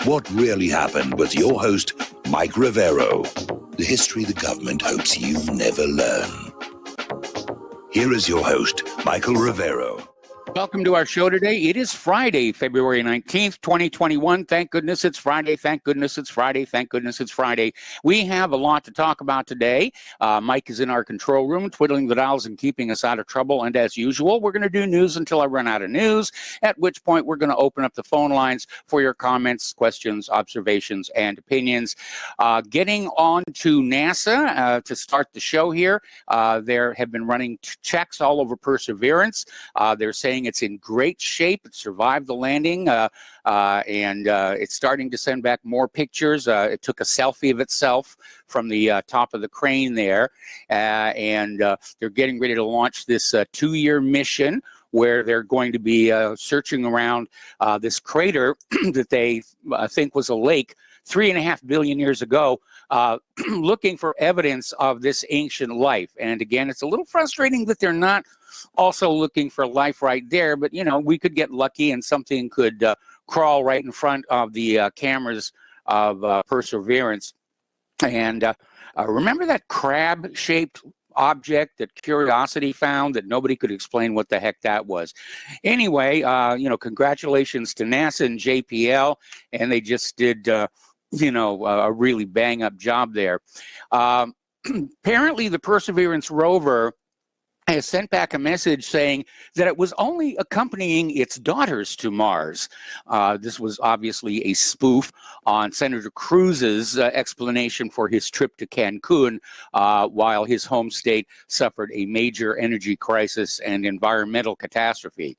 What Really Happened with your host, Mike Rivero. The history the government hopes you never learn. Here is your host, Michael Rivero. Welcome to our show today. It is Friday, February 19th, 2021. Thank goodness it's Friday. Thank goodness it's Friday. Thank goodness it's Friday. We have a lot to talk about today. Mike is in our control room, twiddling the dials and keeping us out of trouble. And as usual, we're going to do news until I run out of news, at which point we're going to open up the phone lines for your comments, questions, observations, and opinions. Getting on to NASA to start the show here. There have been running checks all over Perseverance. They're saying it's in great shape. It survived the landing, and it's starting to send back more pictures. It took a selfie of itself from the top of the crane there, and they're getting ready to launch this 2-year mission where they're going to be searching around this crater that they think was a lake 3.5 billion years ago, looking for evidence of this ancient life. And again, it's a little frustrating that they're not also looking for life right there, but you know, we could get lucky and something could crawl right in front of the cameras of Perseverance. And remember that crab-shaped object that Curiosity found that nobody could explain what the heck that was? Anyway, you know, congratulations to NASA and JPL, and they just did you know, a really bang-up job there. Apparently, the Perseverance rover has sent back a message saying that it was only accompanying its daughters to Mars. This was obviously a spoof on Senator Cruz's explanation for his trip to Cancun while his home state suffered a major energy crisis and environmental catastrophe.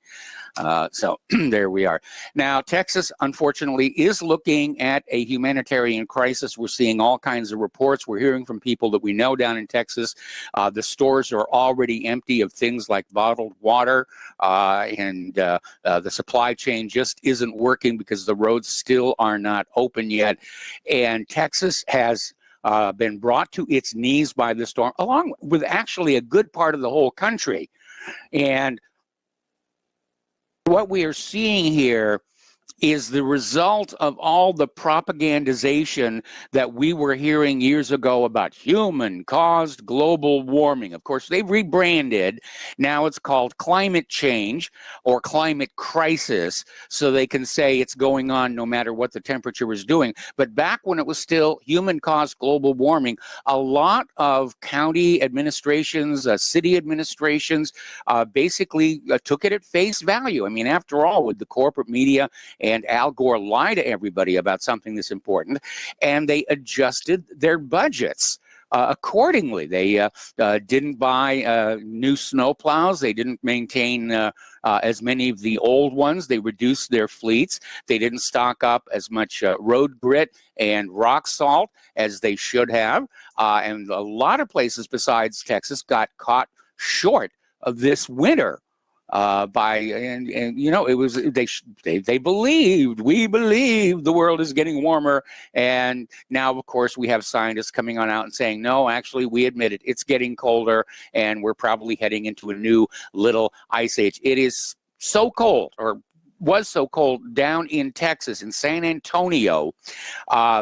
So there we are. Now, Texas, unfortunately, is looking at a humanitarian crisis. We're seeing all kinds of reports. We're hearing from people that we know down in Texas. The stores are already empty of things like bottled water, and the supply chain just isn't working because the roads still are not open yet. And Texas has been brought to its knees by the storm, along with actually a good part of the whole country. And what we are seeing here is the result of all the propagandization that we were hearing years ago about human-caused global warming. Of course, they rebranded. Now it's called climate change or climate crisis, so they can say it's going on no matter what the temperature is doing. But back when it was still human-caused global warming, a lot of county administrations, city administrations, basically took it at face value. I mean, after all, with the corporate media and Al Gore lie to everybody about something this important, and they adjusted their budgets accordingly. They didn't buy new snowplows. They didn't maintain as many of the old ones. They reduced their fleets. They didn't stock up as much road grit and rock salt as they should have. And a lot of places besides Texas got caught short of this winter. And you know, it was they believed, we believe the world is getting warmer, and now of course we have scientists coming on out and saying no, actually we admit it, it's getting colder and we're probably heading into a new little ice age. It is so cold, or was so cold, down in Texas, in San Antonio.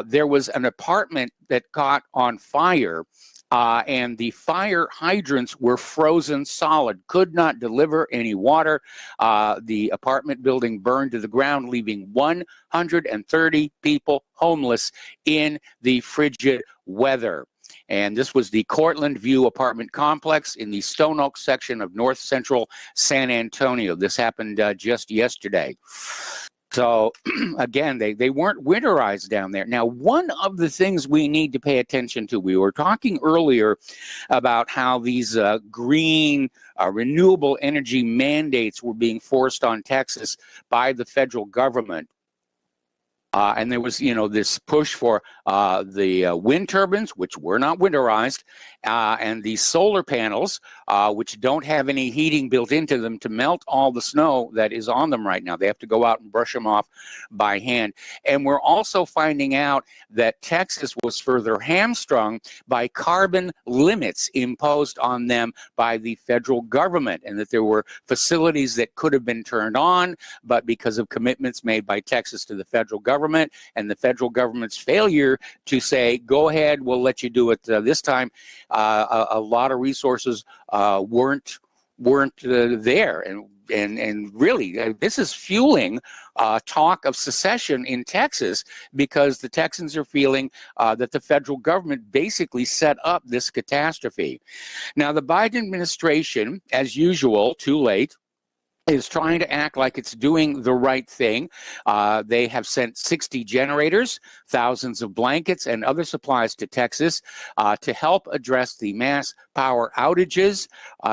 There was an apartment that caught on fire. And the fire hydrants were frozen solid, could not deliver any water. The apartment building burned to the ground, leaving 130 people homeless in the frigid weather. And this was the Cortland View apartment complex in the Stone Oak section of north central San Antonio. This happened just yesterday. So, again, they weren't winterized down there. Now, one of the things we need to pay attention to, we were talking earlier about how these green renewable energy mandates were being forced on Texas by the federal government. And there was, you know, this push for the wind turbines, which were not winterized, and the solar panels, which don't have any heating built into them to melt all the snow that is on them right now. They have to go out and brush them off by hand. And we're also finding out that Texas was further hamstrung by carbon limits imposed on them by the federal government, and that there were facilities that could have been turned on, but because of commitments made by Texas to the federal government, government and the federal government's failure to say, go ahead, we'll let you do it this time. A lot of resources weren't there, and really, this is fueling talk of secession in Texas, because the Texans are feeling that the federal government basically set up this catastrophe. Now, the Biden administration, as usual, too late, is trying to act like it's doing the right thing. They have sent 60 generators, thousands of blankets, and other supplies to Texas to help address the mass power outages.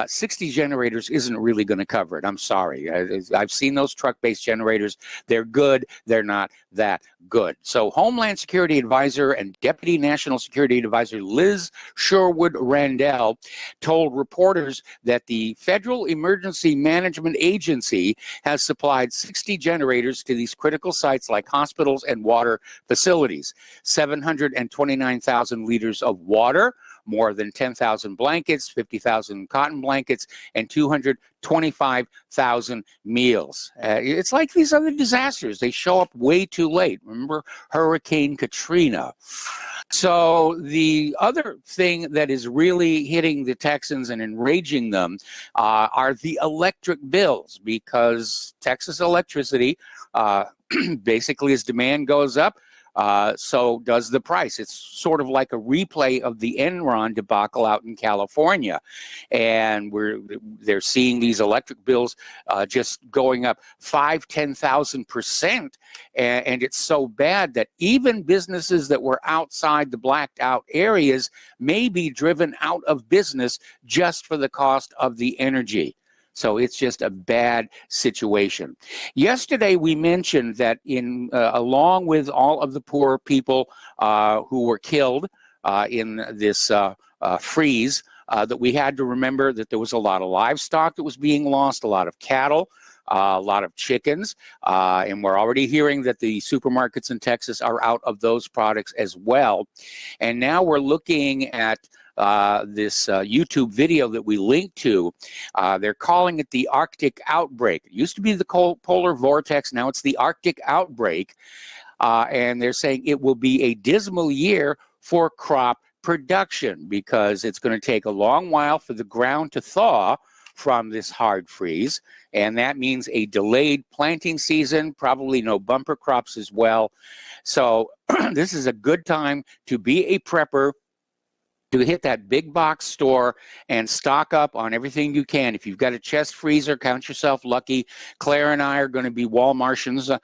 60 generators isn't really going to cover it. I'm sorry. I've seen those truck-based generators. They're good. They're not that good. So Homeland Security Advisor and Deputy National Security Advisor Liz Sherwood-Randall told reporters that the Federal Emergency Management Agency has supplied 60 generators to these critical sites like hospitals and water facilities, 729,000 liters of water, more than 10,000 blankets, 50,000 cotton blankets, and 225,000 meals. It's like these other disasters. They show up way too late. Remember Hurricane Katrina? So the other thing that is really hitting the Texans and enraging them are the electric bills, because Texas electricity, basically as demand goes up, so does the price. It's sort of like a replay of the Enron debacle out in California. And they're seeing these electric bills just going up 10,000%. And it's so bad that even businesses that were outside the blacked out areas may be driven out of business just for the cost of the energy. So it's just a bad situation. Yesterday, we mentioned that along with all of the poor people who were killed in this freeze, that we had to remember that there was a lot of livestock that was being lost, a lot of cattle, a lot of chickens, and we're already hearing that the supermarkets in Texas are out of those products as well. And now we're looking at this YouTube video that we linked to. They're calling it the Arctic Outbreak. It used to be the polar vortex. Now it's the Arctic Outbreak. And they're saying it will be a dismal year for crop production, because it's going to take a long while for the ground to thaw from this hard freeze. And that means a delayed planting season, probably no bumper crops as well. So this is a good time to be a prepper, to hit that big box store and stock up on everything you can. If you've got a chest freezer, count yourself lucky. Claire and I are going to be Walmartians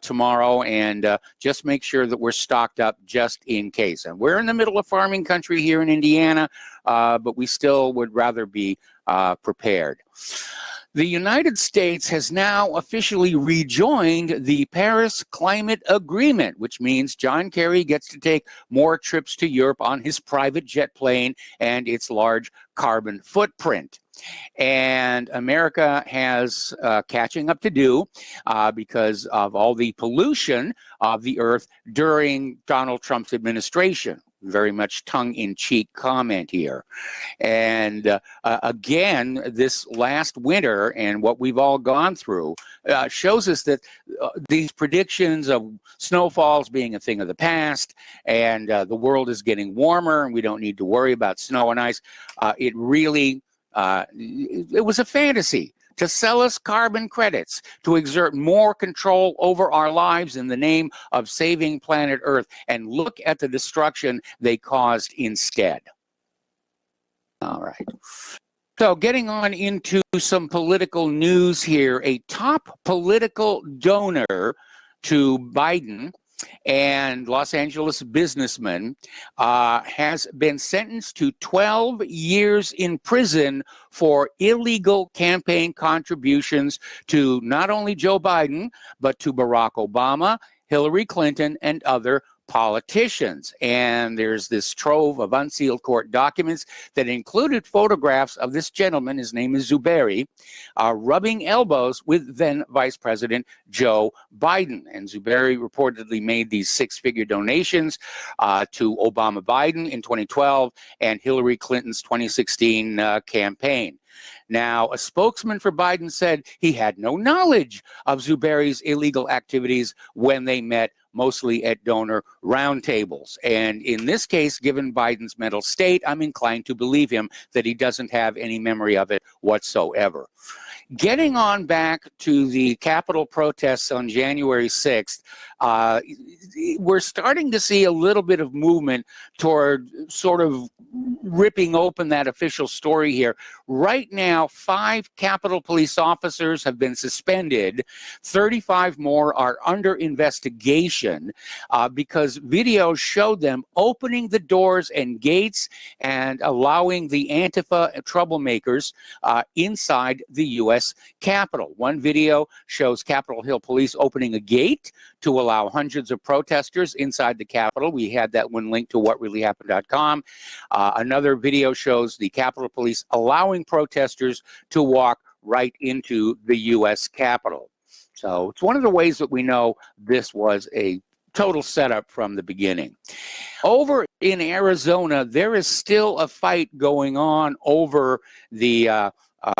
tomorrow, and just make sure that we're stocked up just in case. And we're in the middle of farming country here in Indiana, but we still would rather be prepared. The United States has now officially rejoined the Paris Climate Agreement, which means John Kerry gets to take more trips to Europe on his private jet plane and its large carbon footprint. And America has catching up to do because of all the pollution of the earth during Donald Trump's administration. Very much tongue-in-cheek comment here. And again, this last winter and what we've all gone through shows us that these predictions of snowfalls being a thing of the past, and the world is getting warmer and we don't need to worry about snow and ice, it really, it was a fantasy to sell us carbon credits, to exert more control over our lives in the name of saving planet Earth. And look at the destruction they caused instead. All right. So getting on into some political news here, a top political donor to Biden and Los Angeles businessman has been sentenced to 12 years in prison for illegal campaign contributions to not only Joe Biden, but to Barack Obama, Hillary Clinton, and other politicians. And there's this trove of unsealed court documents that included photographs of this gentleman, his name is Zuberi, rubbing elbows with then Vice President Joe Biden. And Zuberi reportedly made these six-figure donations to Obama Biden in 2012 and Hillary Clinton's 2016 campaign. Now, a spokesman for Biden said he had no knowledge of Zuberi's illegal activities when they met mostly at donor roundtables. And in this case, given Biden's mental state, I'm inclined to believe him that he doesn't have any memory of it whatsoever. Getting on back to the Capitol protests on January 6th, we're starting to see a little bit of movement toward sort of ripping open that official story here. Right now, 5 Capitol Police officers have been suspended. 35 more are under investigation because videos showed them opening the doors and gates and allowing the Antifa troublemakers inside the U.S. Capitol. One video shows Capitol Hill Police opening a gate to allow hundreds of protesters inside the Capitol. We had that one linked to whatreallyhappened.com. Another video shows the Capitol Police allowing protesters to walk right into the U.S. Capitol. So it's one of the ways that we know this was a total setup from the beginning. Over in Arizona, there is still a fight going on over the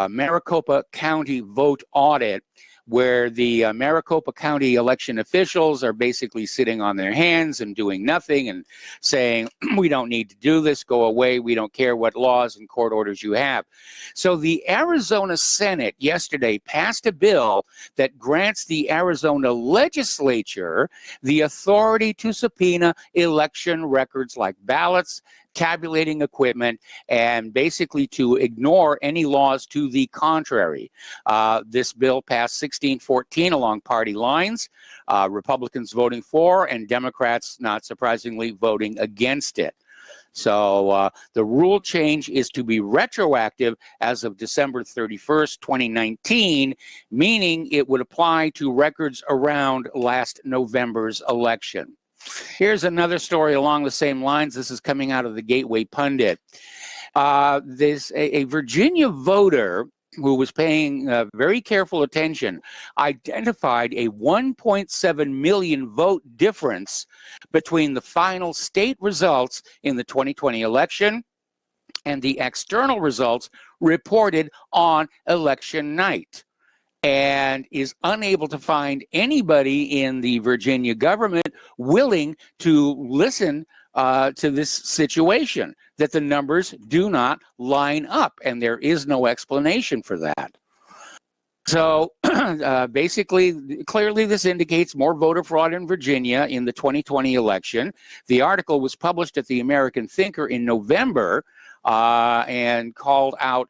Maricopa County vote audit, where the Maricopa County election officials are basically sitting on their hands and doing nothing and saying, we don't need to do this, go away, we don't care what laws and court orders you have. So the Arizona Senate yesterday passed a bill that grants the Arizona legislature the authority to subpoena election records like ballots, tabulating equipment, and basically to ignore any laws to the contrary. This bill passed 16-14 along party lines, Republicans voting for and Democrats, not surprisingly, voting against it. So the rule change is to be retroactive as of December 31st, 2019, meaning it would apply to records around last November's election. Here's another story along the same lines. This is coming out of the Gateway Pundit. A Virginia voter who was paying very careful attention identified a 1.7 million vote difference between the final state results in the 2020 election and the external results reported on election night, and is unable to find anybody in the Virginia government willing to listen to this situation, that the numbers do not line up, and there is no explanation for that. So basically, clearly this indicates more voter fraud in Virginia in the 2020 election. The article was published at the American Thinker in November and called out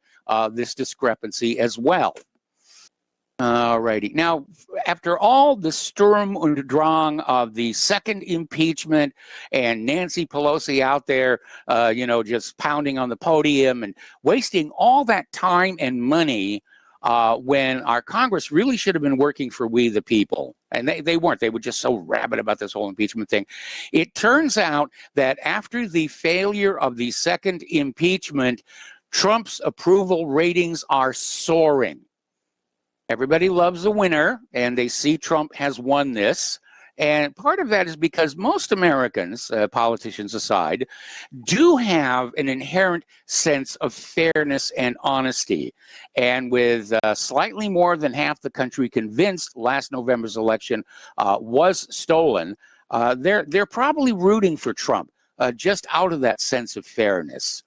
this discrepancy as well. Alrighty. Now, after all the Sturm und Drang of the second impeachment and Nancy Pelosi out there, just pounding on the podium and wasting all that time and money when our Congress really should have been working for we the people. And they weren't. They were just so rabid about this whole impeachment thing. It turns out that after the failure of the second impeachment, Trump's approval ratings are soaring. Everybody loves a winner, and they see Trump has won this. And part of that is because most Americans, politicians aside, do have an inherent sense of fairness and honesty. And with slightly more than half the country convinced last November's election was stolen, they're probably rooting for Trump just out of that sense of fairness.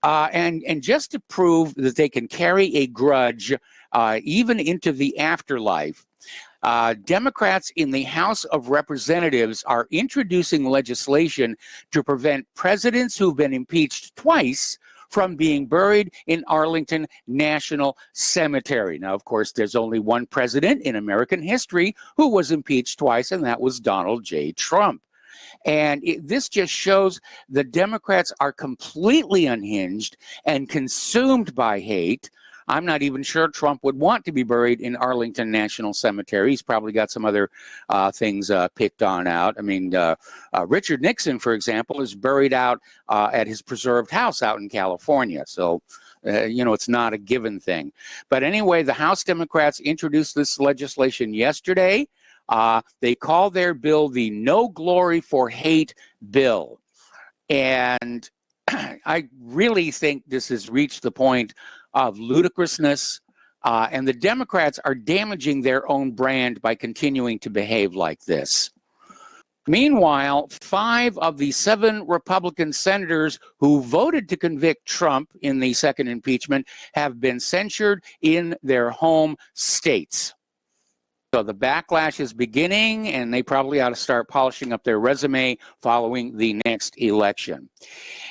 And just to prove that they can carry a grudge even into the afterlife, Democrats in the House of Representatives are introducing legislation to prevent presidents who've been impeached twice from being buried in Arlington National Cemetery. Now, of course, there's only one president in American history who was impeached twice, and that was Donald J. Trump. And this just shows the Democrats are completely unhinged and consumed by hate. I'm not even sure Trump would want to be buried in Arlington National Cemetery. He's probably got some other things picked on out. I mean, Richard Nixon, for example, is buried out at his preserved house out in California. So, it's not a given thing. But anyway, the House Democrats introduced this legislation yesterday. They call their bill the No Glory for Hate bill. And I really think this has reached the point of ludicrousness, and the Democrats are damaging their own brand by continuing to behave like this. Meanwhile, 5 of the 7 Republican senators who voted to convict Trump in the second impeachment have been censured in their home states. So the backlash is beginning, and they probably ought to start polishing up their resume following the next election.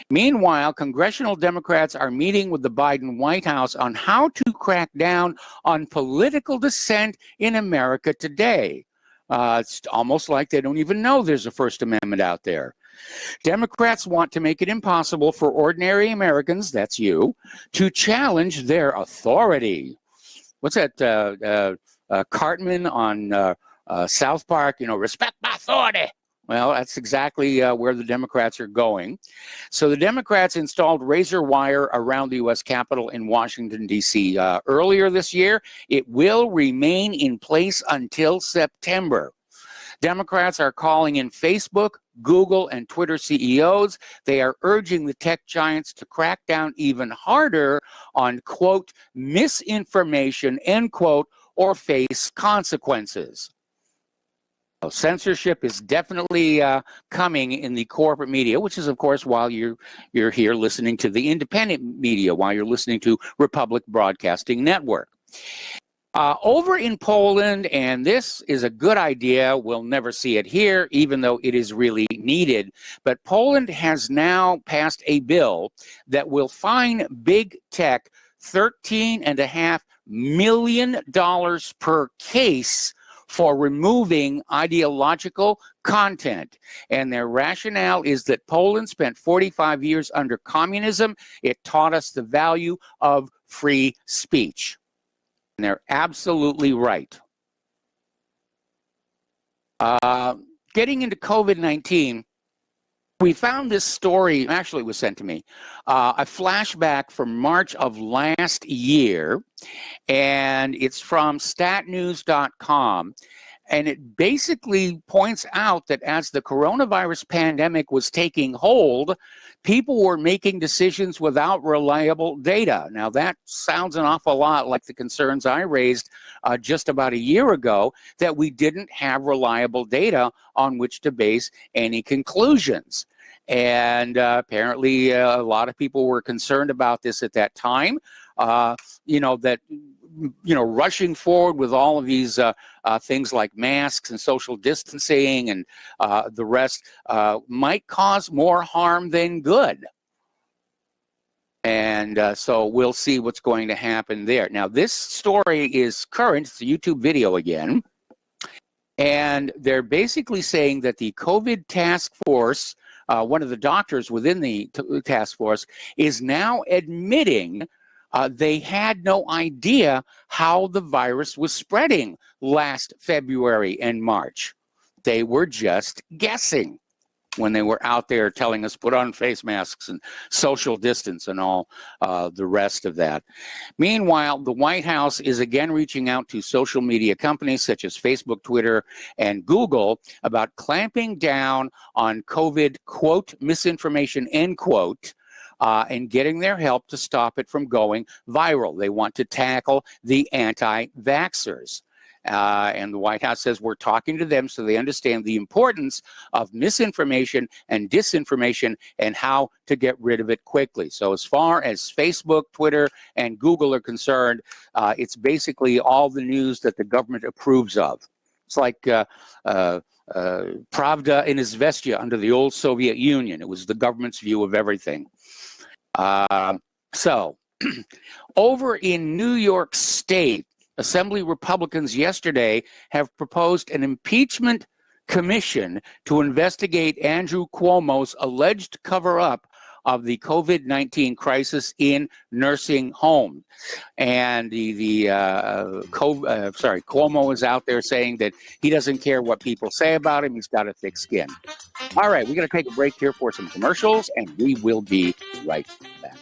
Meanwhile, congressional Democrats are meeting with the Biden White House on how to crack down on political dissent in America today. It's almost like they don't even know there's a First Amendment out there. Democrats want to make it impossible for ordinary Americans, that's you, to challenge their authority. What's that, Cartman on South Park, respect my authority. Well, that's exactly where the Democrats are going. So the Democrats installed razor wire around the U.S. Capitol in Washington, D.C. Earlier this year. It will remain in place until September. Democrats are calling in Facebook, Google, and Twitter CEOs. They are urging the tech giants to crack down even harder on, quote, misinformation, end quote, or face consequences. Censorship is definitely coming in the corporate media, which is, of course, while you're here listening to the independent media, while you're listening to Republic Broadcasting Network. Over in Poland, and this is a good idea, we'll never see it here, even though it is really needed, but Poland has now passed a bill that will fine big tech $13.5 million per case for removing ideological content. And their rationale is that Poland spent 45 years under communism. It taught us the value of free speech. And they're absolutely right. Getting into COVID-19, we found this story, actually it was sent to me, a flashback from March of last year, and it's from statnews.com, and it basically points out that as the coronavirus pandemic was taking hold, people were making decisions without reliable data. Now that sounds an awful lot like the concerns I raised just about a year ago, that we didn't have reliable data on which to base any conclusions. And apparently a lot of people were concerned about this at that time, rushing forward with all of these things like masks and social distancing and the rest might cause more harm than good. And so we'll see what's going to happen there. Now, this story is current. It's a YouTube video again. And they're basically saying that the COVID task force, one of the doctors within the task force, is now admitting they had no idea how the virus was spreading last February and March. They were just guessing when they were out there telling us put on face masks and social distance and all the rest of that. Meanwhile, the White House is again reaching out to social media companies such as Facebook, Twitter, and Google about clamping down on COVID, quote, misinformation, end quote, and getting their help to stop it from going viral. They want to tackle the anti-vaxxers. And the White House says we're talking to them so they understand the importance of misinformation and disinformation and how to get rid of it quickly. So as far as Facebook, Twitter, and Google are concerned, it's basically all the news that the government approves of. It's like Pravda in Izvestia under the old Soviet Union. It was the government's view of everything. So over in New York State, Assembly Republicans yesterday have proposed an impeachment commission to investigate Andrew Cuomo's alleged cover-up of the COVID-19 crisis in nursing homes. And Cuomo is out there saying that he doesn't care what people say about him. He's got a thick skin. All right, we're going to take a break here for some commercials, and we will be right back.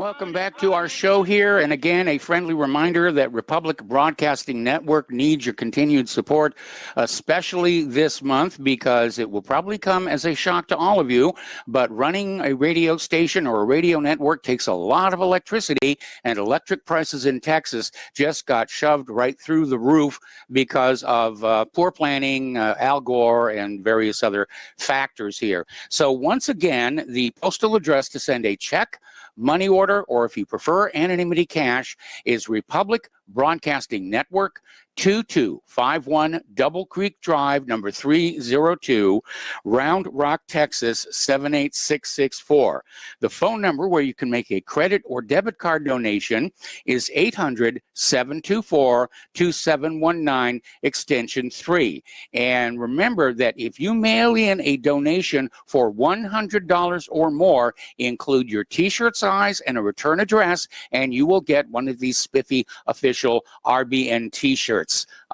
Welcome back to our show here. And again, a friendly reminder that Republic Broadcasting Network needs your continued support, especially this month, because it will probably come as a shock to all of you. But running a radio station or a radio network takes a lot of electricity, and electric prices in Texas just got shoved right through the roof because of poor planning, Al Gore, and various other factors here. So once again, the postal address to send a check, money order, or if you prefer anonymity cash, is Republic Broadcasting Network, 2251 Double Creek Drive, number 302, Round Rock, Texas, 78664. The phone number where you can make a credit or debit card donation is 800-724-2719, extension 3. And remember that if you mail in a donation for $100 or more, include your t-shirt size and a return address, and you will get one of these spiffy official RBN t-shirts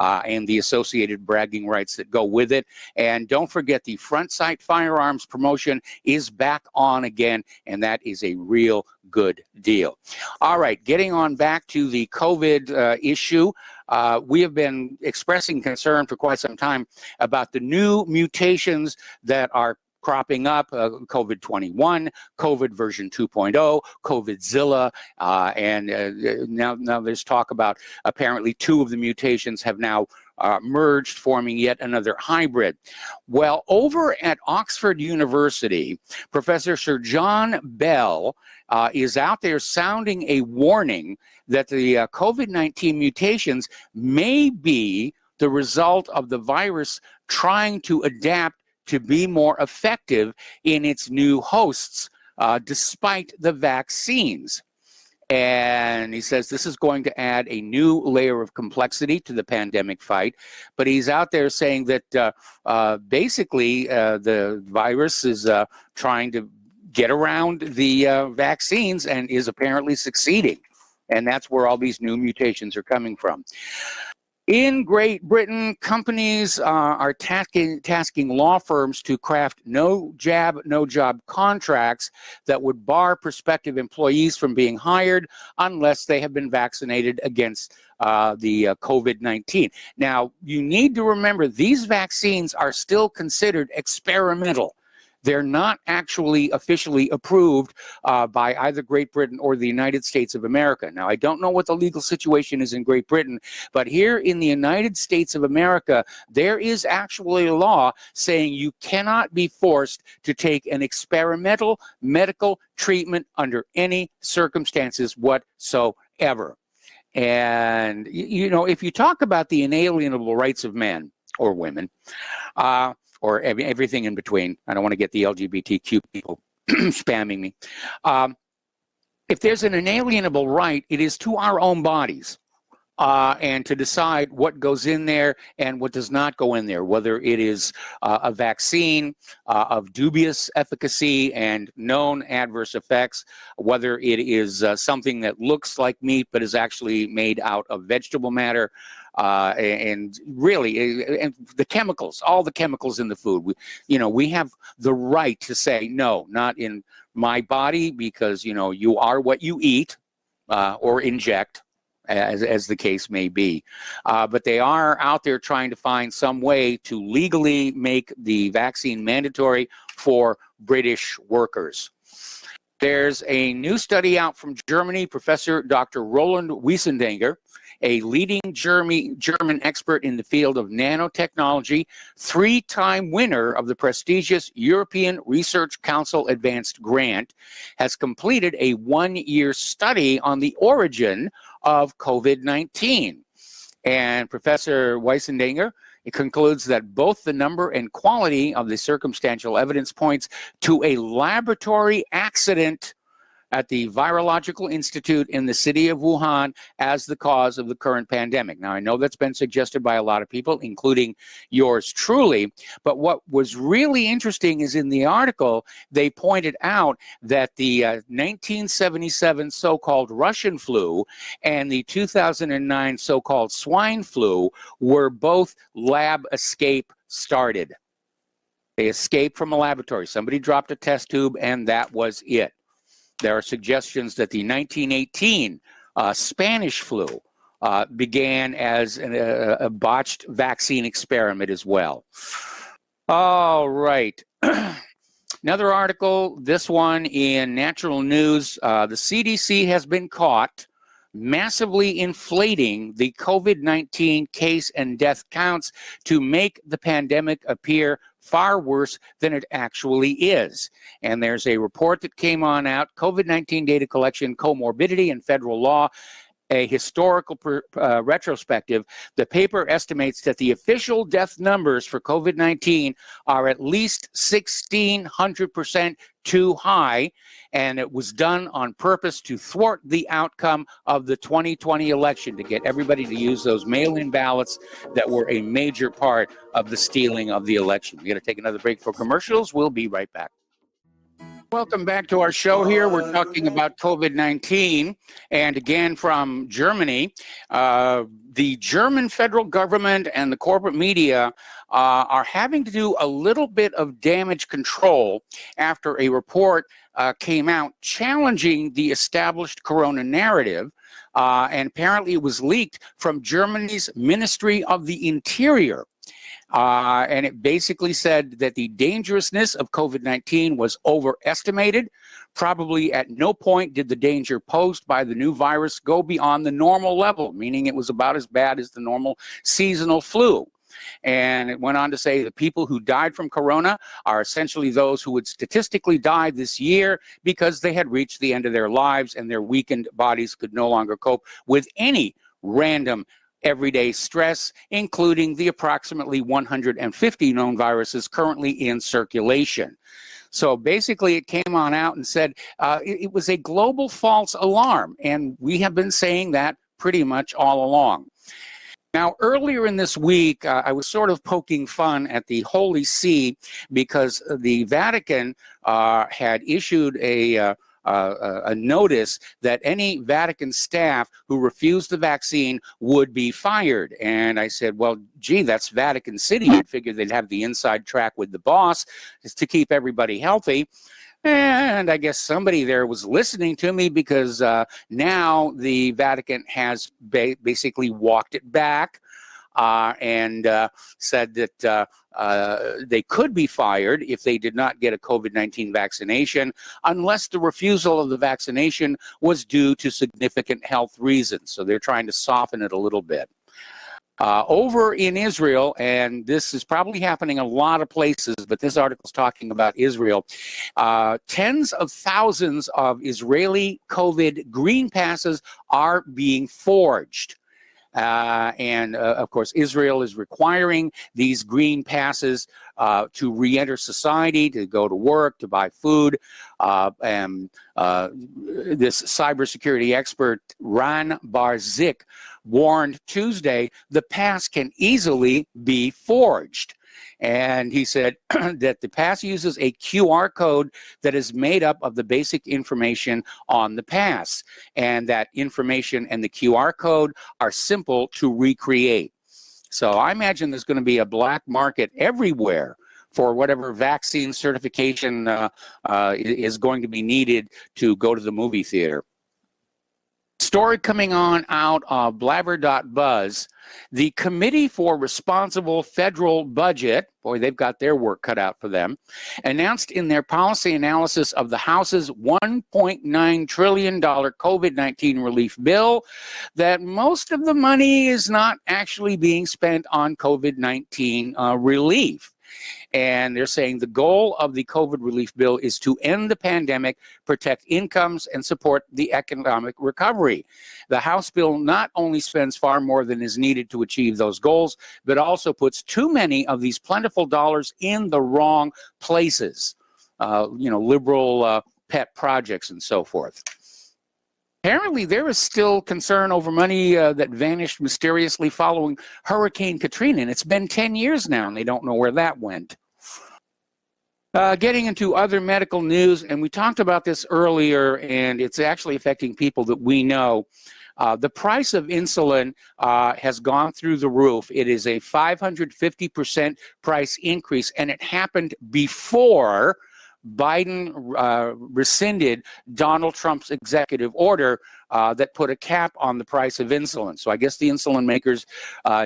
and the associated bragging rights that go with it. And don't forget, the Front Sight Firearms promotion is back on again, and that is a real good deal. All right, getting on back to the COVID issue. We have been expressing concern for quite some time about the new mutations that are cropping up, COVID-21, COVID version 2.0, COVIDzilla, and now there's talk about apparently 2 of the mutations have now merged, forming yet another hybrid. Well, over at Oxford University, Professor Sir John Bell is out there sounding a warning that the COVID-19 mutations may be the result of the virus trying to adapt to be more effective in its new hosts, despite the vaccines. And he says this is going to add a new layer of complexity to the pandemic fight. But he's out there saying that basically the virus is trying to get around the vaccines and is apparently succeeding. And that's where all these new mutations are coming from. In Great Britain, companies are tasking law firms to craft no jab, no job contracts that would bar prospective employees from being hired unless they have been vaccinated against the COVID-19. Now, you need to remember these vaccines are still considered experimental. They're not actually officially approved by either Great Britain or the United States of America. Now, I don't know what the legal situation is in Great Britain, but here in the United States of America, there is actually a law saying you cannot be forced to take an experimental medical treatment under any circumstances whatsoever. And, you know, if you talk about the inalienable rights of men or women, or everything in between. I don't want to get the LGBTQ people spamming me. If there's an inalienable right, it is to our own bodies and to decide what goes in there and what does not go in there, whether it is a vaccine of dubious efficacy and known adverse effects, whether it is something that looks like meat but is actually made out of vegetable matter, and really, and the chemicals, all the chemicals in the food. We have the right to say, no, not in my body, because, you are what you eat or inject, as the case may be. But they are out there trying to find some way to legally make the vaccine mandatory for British workers. There's a new study out from Germany. Professor Dr. Roland Wiesendanger, a leading German expert in the field of nanotechnology, 3-time winner of the prestigious European Research Council Advanced Grant, has completed a 1-year study on the origin of COVID-19. And Professor Wiesendanger concludes that both the number and quality of the circumstantial evidence points to a laboratory accident at the Virological Institute in the city of Wuhan as the cause of the current pandemic. Now, I know that's been suggested by a lot of people, including yours truly, but what was really interesting is in the article, they pointed out that the 1977 so-called Russian flu and the 2009 so-called swine flu were both lab escape started. They escaped from a laboratory. Somebody dropped a test tube and that was it. There are suggestions that the 1918 Spanish flu began as a botched vaccine experiment as well. All right. Another article, this one in Natural News. The CDC has been caught massively inflating the COVID-19 case and death counts to make the pandemic appear far worse than it actually is. And there's a report that came on out, COVID-19 data collection, comorbidity and federal law, a historical retrospective. The paper estimates that the official death numbers for COVID-19 are at least 1,600% too high, and it was done on purpose to thwart the outcome of the 2020 election, to get everybody to use those mail-in ballots that were a major part of the stealing of the election. We're going to take another break for commercials. We'll be right back. Welcome back to our show here. We're talking about COVID-19, and again from Germany. The German federal government and the corporate media are having to do a little bit of damage control after a report came out challenging the established corona narrative, and apparently it was leaked from Germany's Ministry of the Interior. And it basically said that the dangerousness of COVID-19 was overestimated. Probably at no point did the danger posed by the new virus go beyond the normal level, meaning it was about as bad as the normal seasonal flu. And it went on to say the people who died from corona are essentially those who would statistically die this year because they had reached the end of their lives and their weakened bodies could no longer cope with any random everyday stress, including the approximately 150 known viruses currently in circulation. So basically it came on out and said it was a global false alarm, and we have been saying that pretty much all along. Now, earlier in this week, I was sort of poking fun at the Holy See because the Vatican had issued a notice that any Vatican staff who refused the vaccine would be fired. And I said, well, gee, that's Vatican City. You'd figure they'd have the inside track with the boss to keep everybody healthy. And I guess somebody there was listening to me because now the Vatican has basically walked it back and said that they could be fired if they did not get a COVID-19 vaccination, unless the refusal of the vaccination was due to significant health reasons. So they're trying to soften it a little bit. Over in Israel, and this is probably happening a lot of places, but this article is talking about Israel, tens of thousands of Israeli COVID green passes are being forged. And of course, Israel is requiring these green passes to re-enter society, to go to work, to buy food. And this cybersecurity expert, Ran Bar-Zik, warned Tuesday the pass can easily be forged. And he said that the pass uses a QR code that is made up of the basic information on the pass. And that information and the QR code are simple to recreate. So I imagine there's going to be a black market everywhere for whatever vaccine certification is going to be needed to go to the movie theater. Story coming on out of blabber.buzz. The Committee for Responsible Federal Budget, boy, they've got their work cut out for them, announced in their policy analysis of the House's $1.9 trillion COVID-19 relief bill that most of the money is not actually being spent on COVID-19 relief. And they're saying the goal of the COVID relief bill is to end the pandemic, protect incomes, and support the economic recovery. The House bill not only spends far more than is needed to achieve those goals, but also puts too many of these plentiful dollars in the wrong places, liberal pet projects and so forth. Apparently, there is still concern over money that vanished mysteriously following Hurricane Katrina, and it's been 10 years now, and they don't know where that went. Getting into other medical news, and we talked about this earlier, and it's actually affecting people that we know. The price of insulin has gone through the roof. It is a 550% price increase, and it happened before Biden rescinded Donald Trump's executive order that put a cap on the price of insulin. So I guess the insulin makers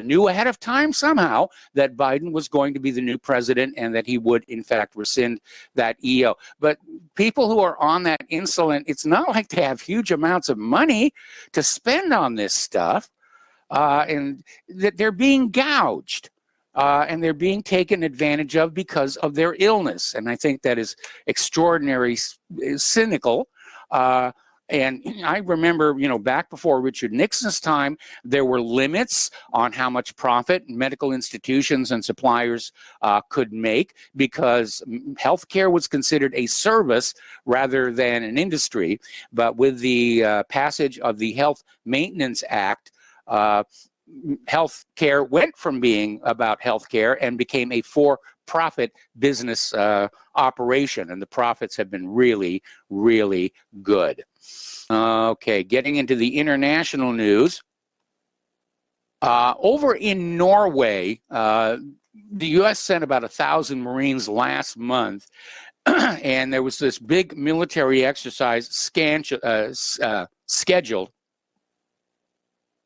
knew ahead of time somehow that Biden was going to be the new president and that he would, in fact, rescind that EO. But people who are on that insulin, it's not like they have huge amounts of money to spend on this stuff, and that they're being gouged. And they're being taken advantage of because of their illness. And I think that is extraordinarily cynical. And I remember, back before Richard Nixon's time, there were limits on how much profit medical institutions and suppliers could make because healthcare was considered a service rather than an industry. But with the passage of the Health Maintenance Act, healthcare went from being about healthcare and became a for-profit business operation, and the profits have been really, really good. Okay, getting into the international news. Over in Norway, the U.S. sent about 1,000 Marines last month, and there was this big military exercise scheduled.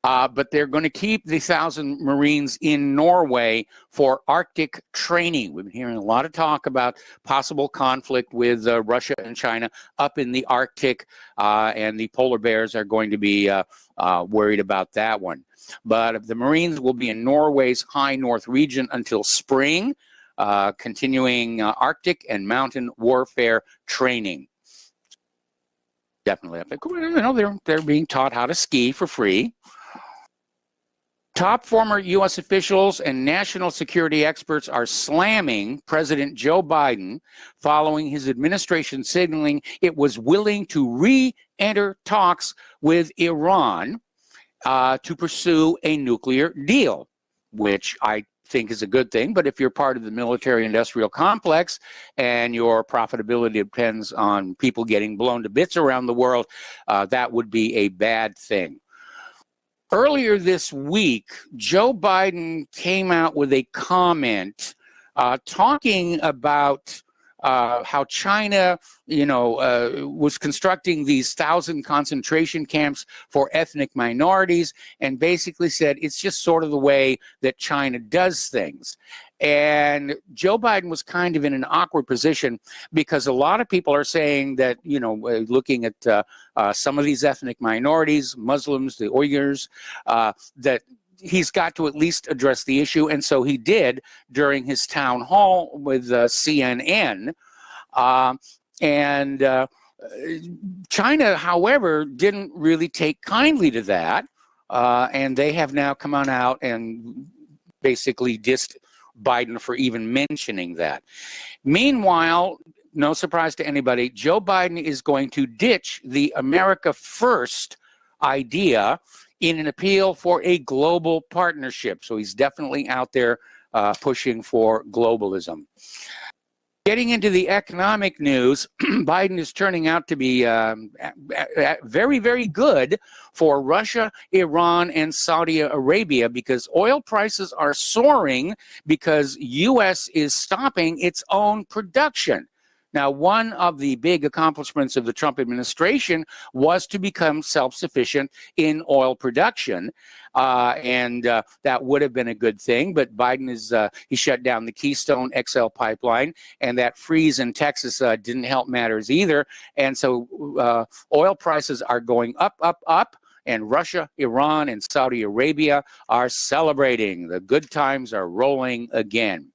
But they're going to keep the 1,000 Marines in Norway for Arctic training. We've been hearing a lot of talk about possible conflict with Russia and China up in the Arctic, and the polar bears are going to be worried about that one. But the Marines will be in Norway's high north region until spring, continuing Arctic and mountain warfare training. Definitely. They're being taught how to ski for free. Top former U.S. officials and national security experts are slamming President Joe Biden following his administration signaling it was willing to re-enter talks with Iran to pursue a nuclear deal, which I think is a good thing. But if you're part of the military-industrial complex and your profitability depends on people getting blown to bits around the world, that would be a bad thing. Earlier this week, Joe Biden came out with a comment talking about how China, was constructing these 1,000 concentration camps for ethnic minorities, and basically said it's just sort of the way that China does things. And Joe Biden was kind of in an awkward position because a lot of people are saying that, looking at some of these ethnic minorities, Muslims, the Uyghurs, that he's got to at least address the issue. And so he did during his town hall with CNN. China, however, didn't really take kindly to that. And they have now come on out and basically dissed Biden for even mentioning that. Meanwhile, no surprise to anybody, Joe Biden is going to ditch the America First idea in an appeal for a global partnership. So he's definitely out there pushing for globalism. Getting into the economic news, Biden is turning out to be very, very good for Russia, Iran, and Saudi Arabia because oil prices are soaring because U.S. is stopping its own production. Now, one of the big accomplishments of the Trump administration was to become self-sufficient in oil production, and that would have been a good thing. But Biden he shut down the Keystone XL pipeline, and that freeze in Texas didn't help matters either. And so oil prices are going up, up, up. And Russia, Iran, and Saudi Arabia are celebrating. The good times are rolling again.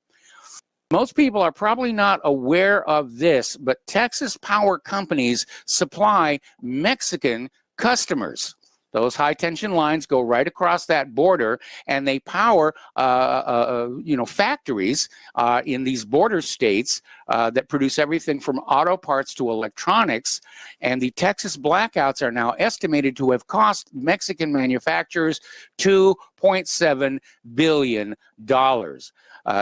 Most people are probably not aware of this, but Texas power companies supply Mexican customers. Those high-tension lines go right across that border, and they power, factories in these border states that produce everything from auto parts to electronics. And the Texas blackouts are now estimated to have cost Mexican manufacturers $2.7 billion.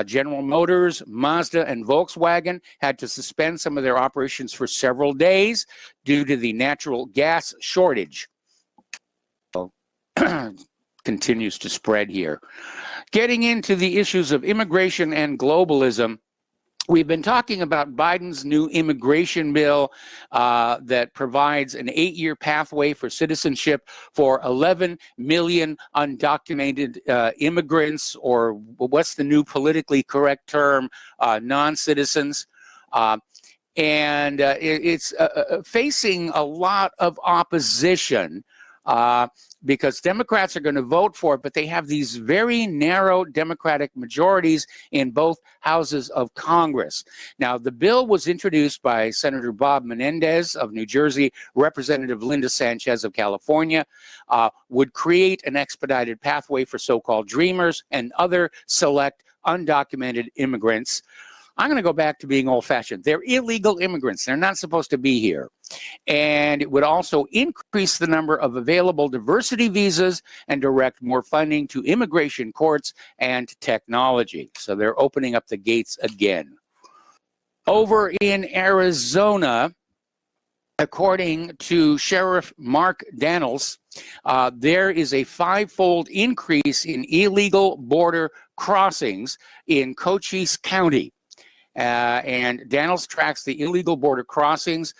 General Motors, Mazda, and Volkswagen had to suspend some of their operations for several days due to the natural gas shortage. Continues to spread here. Getting into the issues of immigration and globalism, We've been talking about Biden's new immigration bill that provides an 8-year pathway for citizenship for 11 million undocumented immigrants, or what's the new politically correct term, non-citizens. It's facing a lot of opposition because Democrats are going to vote for it, but they have these very narrow Democratic majorities in both houses of Congress. Now, the bill was introduced by Senator Bob Menendez of New Jersey, Representative Linda Sanchez of California, would create an expedited pathway for so-called dreamers and other select undocumented immigrants. I'm going to go back to being old-fashioned. They're illegal immigrants. They're not supposed to be here. And it would also increase the number of available diversity visas and direct more funding to immigration courts and technology. So they're opening up the gates again. Over in Arizona, according to Sheriff Mark Daniels, there is a 5-fold increase in illegal border crossings in Cochise County. And Daniels tracks the illegal border crossings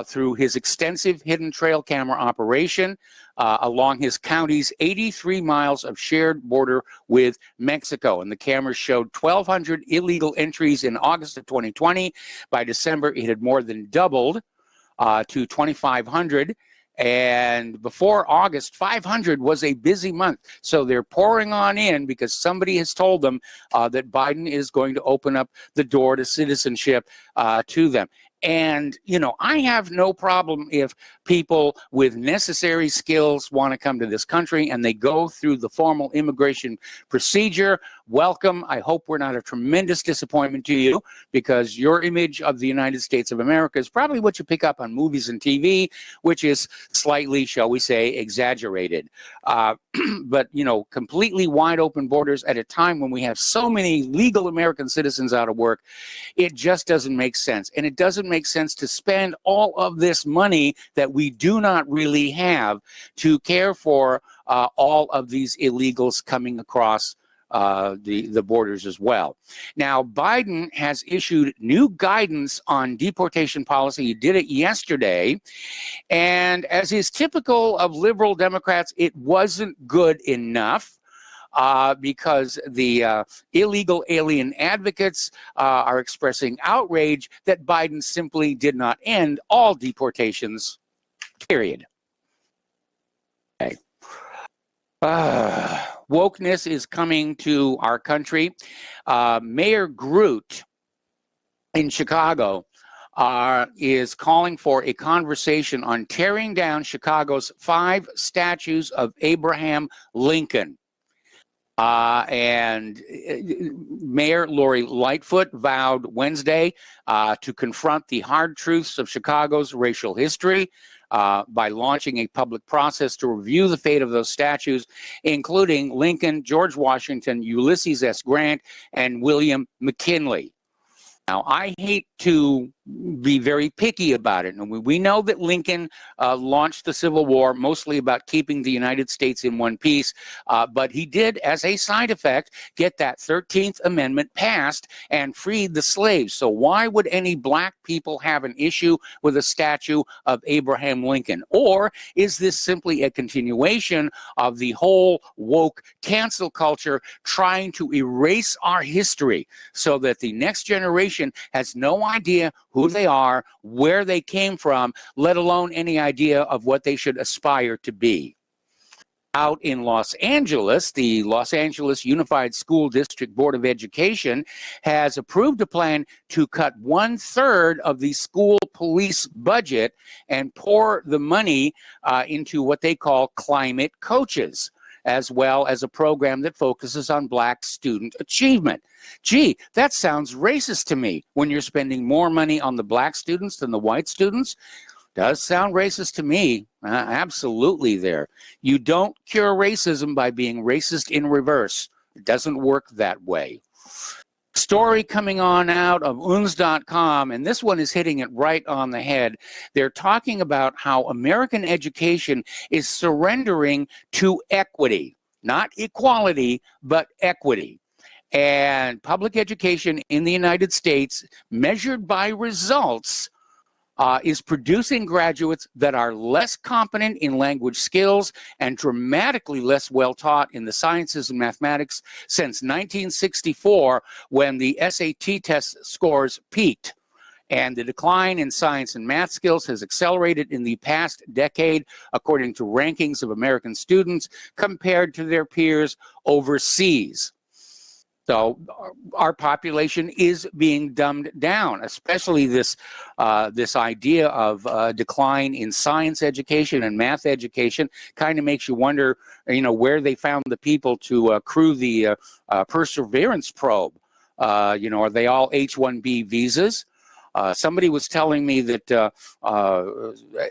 through his extensive hidden trail camera operation along his county's 83 miles of shared border with Mexico. And the cameras showed 1,200 illegal entries in August of 2020. By December, it had more than doubled to 2,500. And before August, 500 was a busy month. So they're pouring on in because somebody has told them that Biden is going to open up the door to citizenship to them. And, you know, I have no problem if people with necessary skills want to come to this country and they go through the formal immigration procedure. Welcome. I hope we're not a tremendous disappointment to you, because your image of the United States of America is probably what you pick up on movies and TV, which is slightly, shall we say, exaggerated. But, you know, completely wide open borders at a time when we have so many legal American citizens out of work, it just doesn't make sense. And it doesn't make sense to spend all of this money that we do not really have to care for all of these illegals coming across the borders as well. Now, Biden has issued new guidance on deportation policy. He did it yesterday. And as is typical of liberal Democrats, it wasn't good enough. Because the illegal alien advocates are expressing outrage that Biden simply did not end all deportations, period. Okay. Wokeness is coming to our country. Mayor Groot in Chicago is calling for a conversation on tearing down Chicago's 5 statues of Abraham Lincoln. And Mayor Lori Lightfoot vowed Wednesday to confront the hard truths of Chicago's racial history by launching a public process to review the fate of those statues, including Lincoln, George Washington, Ulysses S. Grant, and William McKinley. Now, I hate to be very picky about it. And we know that Lincoln launched the Civil War mostly about keeping the United States in one piece, but he did, as a side effect, get that 13th Amendment passed and freed the slaves. So why would any black people have an issue with a statue of Abraham Lincoln? Or is this simply a continuation of the whole woke cancel culture trying to erase our history so that the next generation has no idea who they are, where they came from, let alone any idea of what they should aspire to be? Out in Los Angeles, the Los Angeles Unified School District Board of Education has approved a plan to cut 1/3 of the school police budget and pour the money into what they call climate coaches, as well as a program that focuses on black student achievement. Gee, that sounds racist to me. When you're spending more money on the black students than the white students, does sound racist to me. Absolutely there. You don't cure racism by being racist in reverse. It doesn't work that way. Story coming on out of UNS.com, and this one is hitting it right on the head. They're talking about how American education is surrendering to equity, not equality, but equity. And public education in the United States, measured by results, is producing graduates that are less competent in language skills and dramatically less well taught in the sciences and mathematics since 1964, when the SAT test scores peaked. And the decline in science and math skills has accelerated in the past decade, according to rankings of American students compared to their peers overseas. So our population is being dumbed down, especially this idea of decline in science education and math education. Kind of makes you wonder, where they found the people to crew the Perseverance probe. Are they all H-1B visas? Somebody was telling me that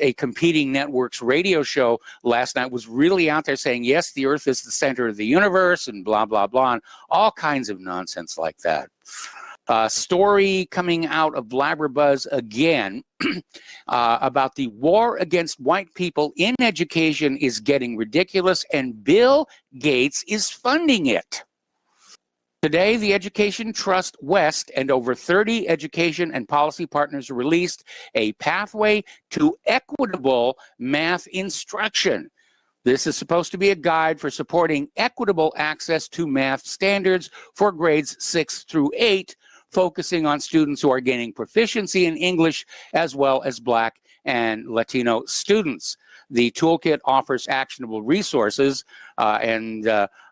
a competing network's radio show last night was really out there saying, yes, the Earth is the center of the universe and blah, blah, blah, and all kinds of nonsense like that. Story coming out of Blabberbuzz again about the war against white people in education is getting ridiculous, and Bill Gates is funding it. Today, the Education Trust West and over 30 education and policy partners released a pathway to equitable math instruction. This is supposed to be a guide for supporting equitable access to math standards for grades 6 through 8, focusing on students who are gaining proficiency in English as well as Black and Latino students. The toolkit offers actionable resources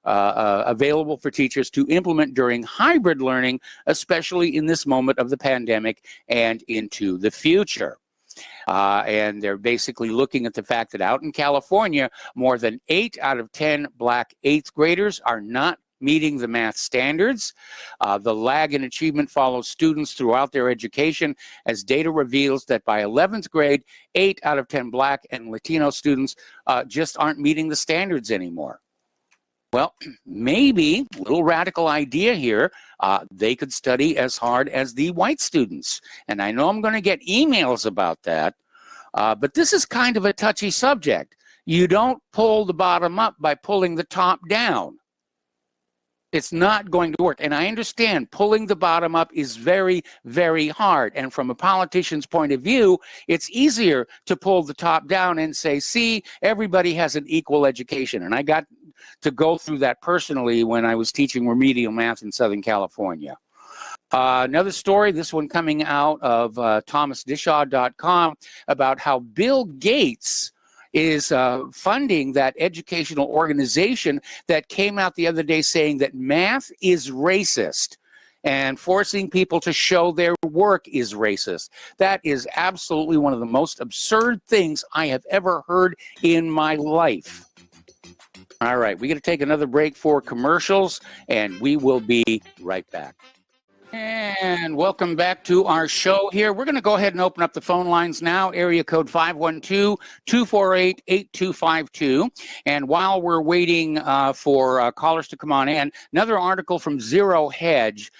available for teachers to implement during hybrid learning, especially in this moment of the pandemic and into the future. And they're basically looking at the fact that out in California, more than 8 out of 10 Black 8th graders are not meeting the math standards. The lag in achievement follows students throughout their education, as data reveals that by 11th grade, 8 out of 10 Black and Latino students just aren't meeting the standards anymore. Well, maybe, a little radical idea here, they could study as hard as the white students. And I know I'm going to get emails about that, but this is kind of a touchy subject. You don't pull the bottom up by pulling the top down. It's not going to work. And I understand pulling the bottom up is very, very hard. And from a politician's point of view, it's easier to pull the top down and say, see, everybody has an equal education. And I got to go through that personally when I was teaching remedial math in Southern California. Another story, this one coming out of thomasdishaw.com, about how Bill Gates is funding that educational organization that came out the other day saying that math is racist and forcing people to show their work is racist. That is absolutely one of the most absurd things I have ever heard in my life. All right, we're going to take another break for commercials, and we will be right back. And welcome back to our show here. We're going to go ahead and open up the phone lines now, area code 512-248-8252. And while we're waiting for callers to come on in, another article from Zero Hedge,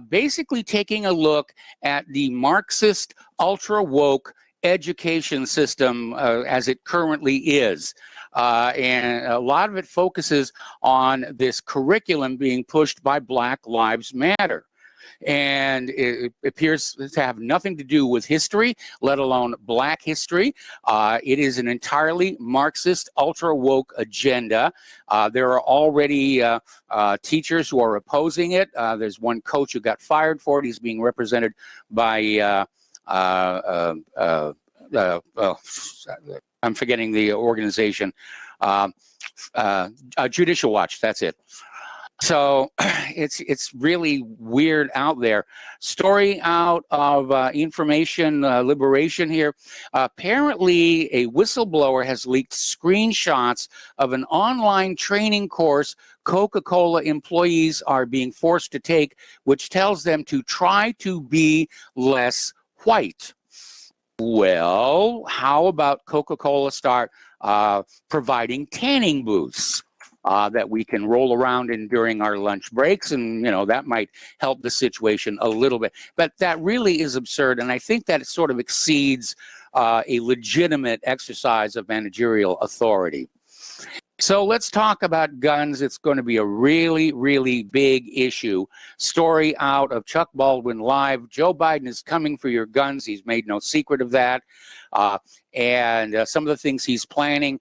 basically taking a look at the Marxist ultra-woke education system as it currently is. And a lot of it focuses on this curriculum being pushed by Black Lives Matter. And it appears to have nothing to do with history, let alone Black history. It is an entirely Marxist, ultra-woke agenda. There are already teachers who are opposing it. There's one coach who got fired for it. He's being represented by, I'm forgetting the organization, Judicial Watch, that's it. So it's really weird out there. Story out of Information Liberation here. Apparently, a whistleblower has leaked screenshots of an online training course Coca-Cola employees are being forced to take, which tells them to try to be less white. Well, how about Coca-Cola start providing tanning booths that we can roll around in during our lunch breaks, and that might help the situation a little bit. But that really is absurd, and I think that it sort of exceeds a legitimate exercise of managerial authority. So let's talk about guns. It's going to be a really, really big issue. Story out of Chuck Baldwin Live. Joe Biden is coming for your guns. He's made no secret of that. And some of the things he's planning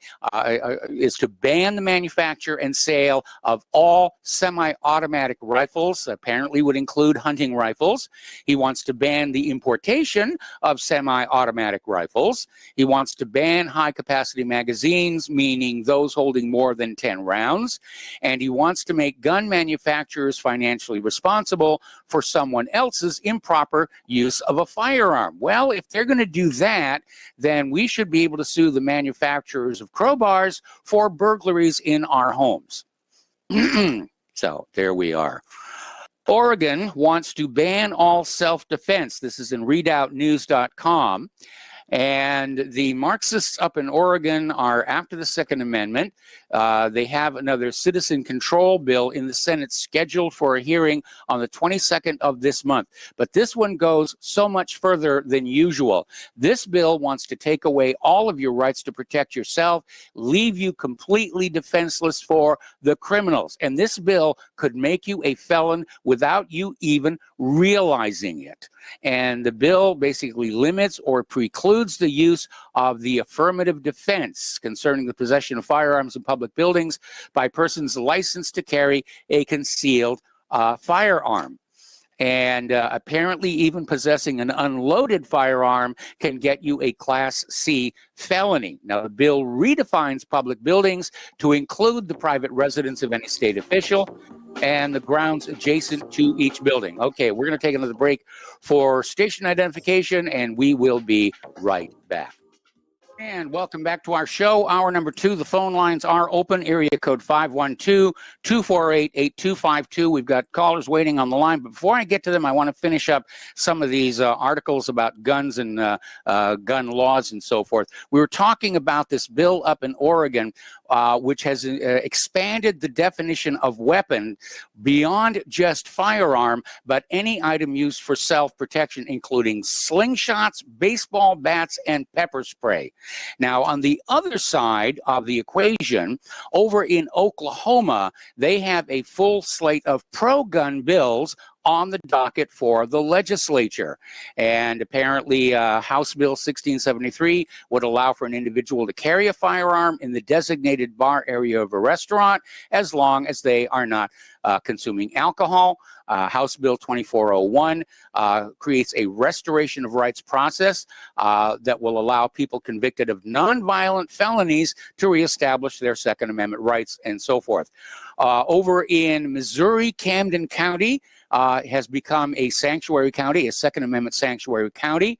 is to ban the manufacture and sale of all semi-automatic rifles, apparently would include hunting rifles. He wants to ban the importation of semi-automatic rifles. He wants to ban high-capacity magazines, meaning those holding more than 10 rounds. And he wants to make gun manufacturers financially responsible for someone else's improper use of a firearm. Well, if they're going to do that, then we should be able to sue the manufacturers of crowbars for burglaries in our homes. So there we are. Oregon wants to ban all self-defense. This is in readoutnews.com. And the Marxists up in Oregon are after the Second Amendment. They have another citizen control bill in the Senate scheduled for a hearing on the 22nd of this month. But this one goes so much further than usual. This bill wants to take away all of your rights to protect yourself, leave you completely defenseless for the criminals. And this bill could make you a felon without you even realizing it. And the bill basically limits or precludes the use of the affirmative defense concerning the possession of firearms in public buildings by persons licensed to carry a concealed firearm. And apparently even possessing an unloaded firearm can get you a Class C felony. Now, the bill redefines public buildings to include the private residence of any state official and the grounds adjacent to each building. Okay, we're going to take another break for station identification, and we will be right back. And welcome back to our show, hour number 2. The phone lines are open, area code 512-248-8252. We've got callers waiting on the line. But before I get to them, I want to finish up some of these articles about guns and gun laws and so forth. We were talking about this bill up in Oregon, which has expanded the definition of weapon beyond just firearm, but any item used for self-protection, including slingshots, baseball bats, and pepper spray. Now, on the other side of the equation, over in Oklahoma, they have a full slate of pro-gun bills on the docket for the legislature. And apparently House Bill 1673 would allow for an individual to carry a firearm in the designated bar area of a restaurant as long as they are not consuming alcohol. House Bill 2401 creates a restoration of rights process that will allow people convicted of nonviolent felonies to reestablish their Second Amendment rights and so forth. Over in Missouri, Camden County has become a sanctuary county, a Second Amendment sanctuary county.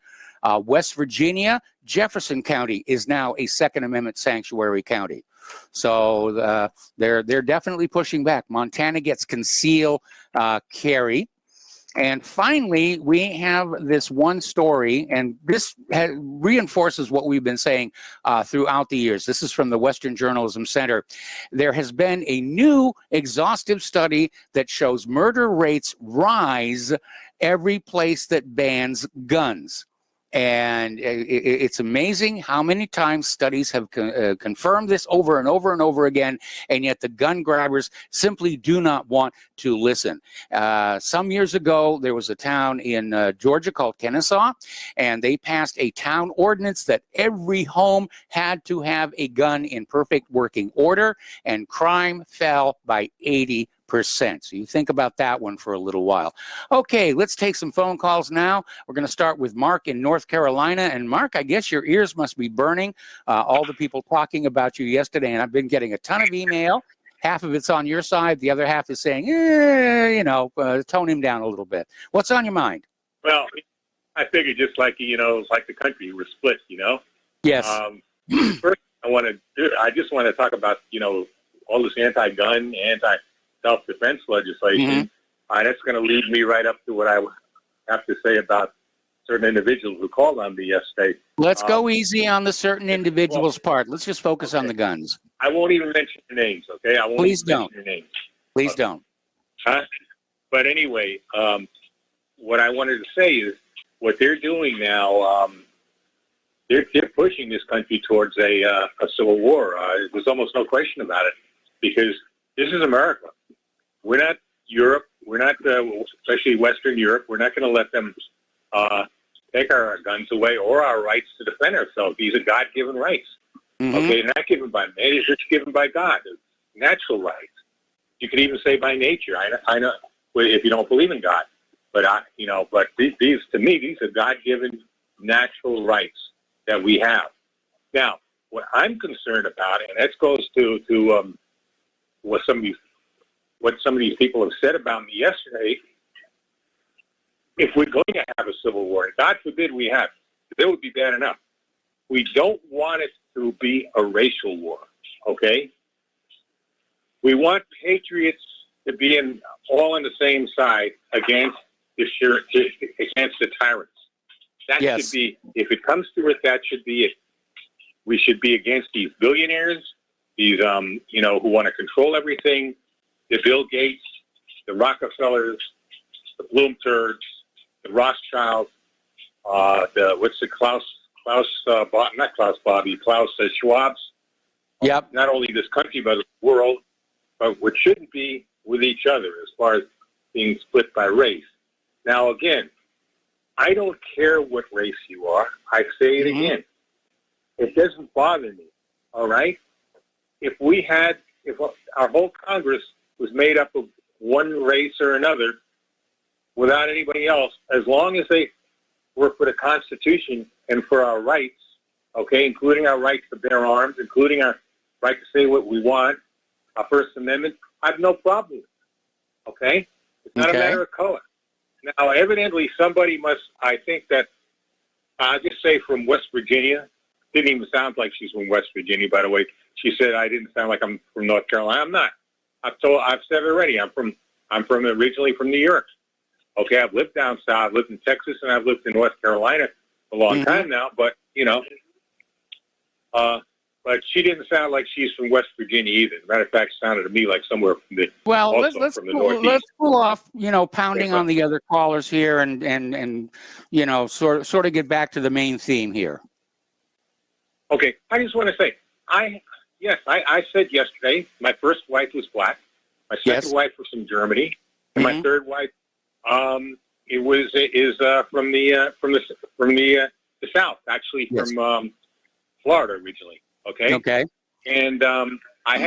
West Virginia, Jefferson County is now a Second Amendment sanctuary county. So they're definitely pushing back. Montana gets conceal carry. And finally, we have this one story, and this reinforces what we've been saying throughout the years. This is from the Western Journalism Center. There has been a new exhaustive study that shows murder rates rise every place that bans guns. And it's amazing how many times studies have confirmed this over and over and over again, and yet the gun grabbers simply do not want to listen. Some years ago, there was a town in Georgia called Kennesaw, and they passed a town ordinance that every home had to have a gun in perfect working order, and crime fell by 80%. So you think about that one for a little while. Okay, let's take some phone calls now. We're going to start with Mark in North Carolina. And Mark, I guess your ears must be burning. All the people talking about you yesterday, and I've been getting a ton of email. Half of it's on your side. The other half is saying, tone him down a little bit. What's on your mind? Well, I figured just like, like the country, we're split, Yes. First, I just want to talk about, all this anti-gun, self-defense legislation. That's going to lead me right up to what I have to say about certain individuals who called on me yesterday. Let's go easy on the certain individuals part. Let's just focus on the guns. I won't even mention your names, okay? I won't Please even don't. mention your names. Please don't. But anyway, what I wanted to say is what they're doing now, they're pushing this country towards a civil war. There's almost no question about it, because this is America. We're not Europe. We're not, especially Western Europe. We're not going to let them take our guns away or our rights to defend ourselves. These are God-given rights. Okay, they're not given by man. They're just given by God. Natural rights. You could even say by nature. I know if you don't believe in God, but these to me, these are God-given natural rights that we have. Now, what I'm concerned about, and that goes to what some of these people have said about me yesterday. If we're going to have a civil war, and God forbid we have, that would be bad enough. We don't want it to be a racial war, okay? We want patriots to be all on the same side against the tyrants. That should be, if it comes to it, that should be it. We should be against these billionaires, these, who want to control everything, the Bill Gates, the Rockefellers, the Bloom Turds, the Rothschilds, Klaus Schwab's. Yep. Not only this country, but the world, but what shouldn't be with each other as far as being split by race. Now, again, I don't care what race you are. I say it again. It doesn't bother me, all right? If our whole Congress was made up of one race or another without anybody else, as long as they were for the Constitution and for our rights, okay, including our right to bear arms, including our right to say what we want, our First Amendment, I have no problem with it, okay? It's not a matter of color. Now, evidently, somebody must, I think that, I'll just say from West Virginia, didn't even sound like she's from West Virginia, by the way. She said I didn't sound like I'm from North Carolina. I'm not. I've said it already. I'm originally from New York. Okay, I've lived down south, I've lived in Texas, and I've lived in North Carolina a long time now, but, but she didn't sound like she's from West Virginia either. As a matter of fact, it sounded to me like somewhere from the let's cool off, pounding on the other callers here and sort of get back to the main theme here. Okay, I just want to say, I said yesterday my first wife was black, my second wife was from Germany, and my third wife is from the South, actually from Florida originally. Okay. And I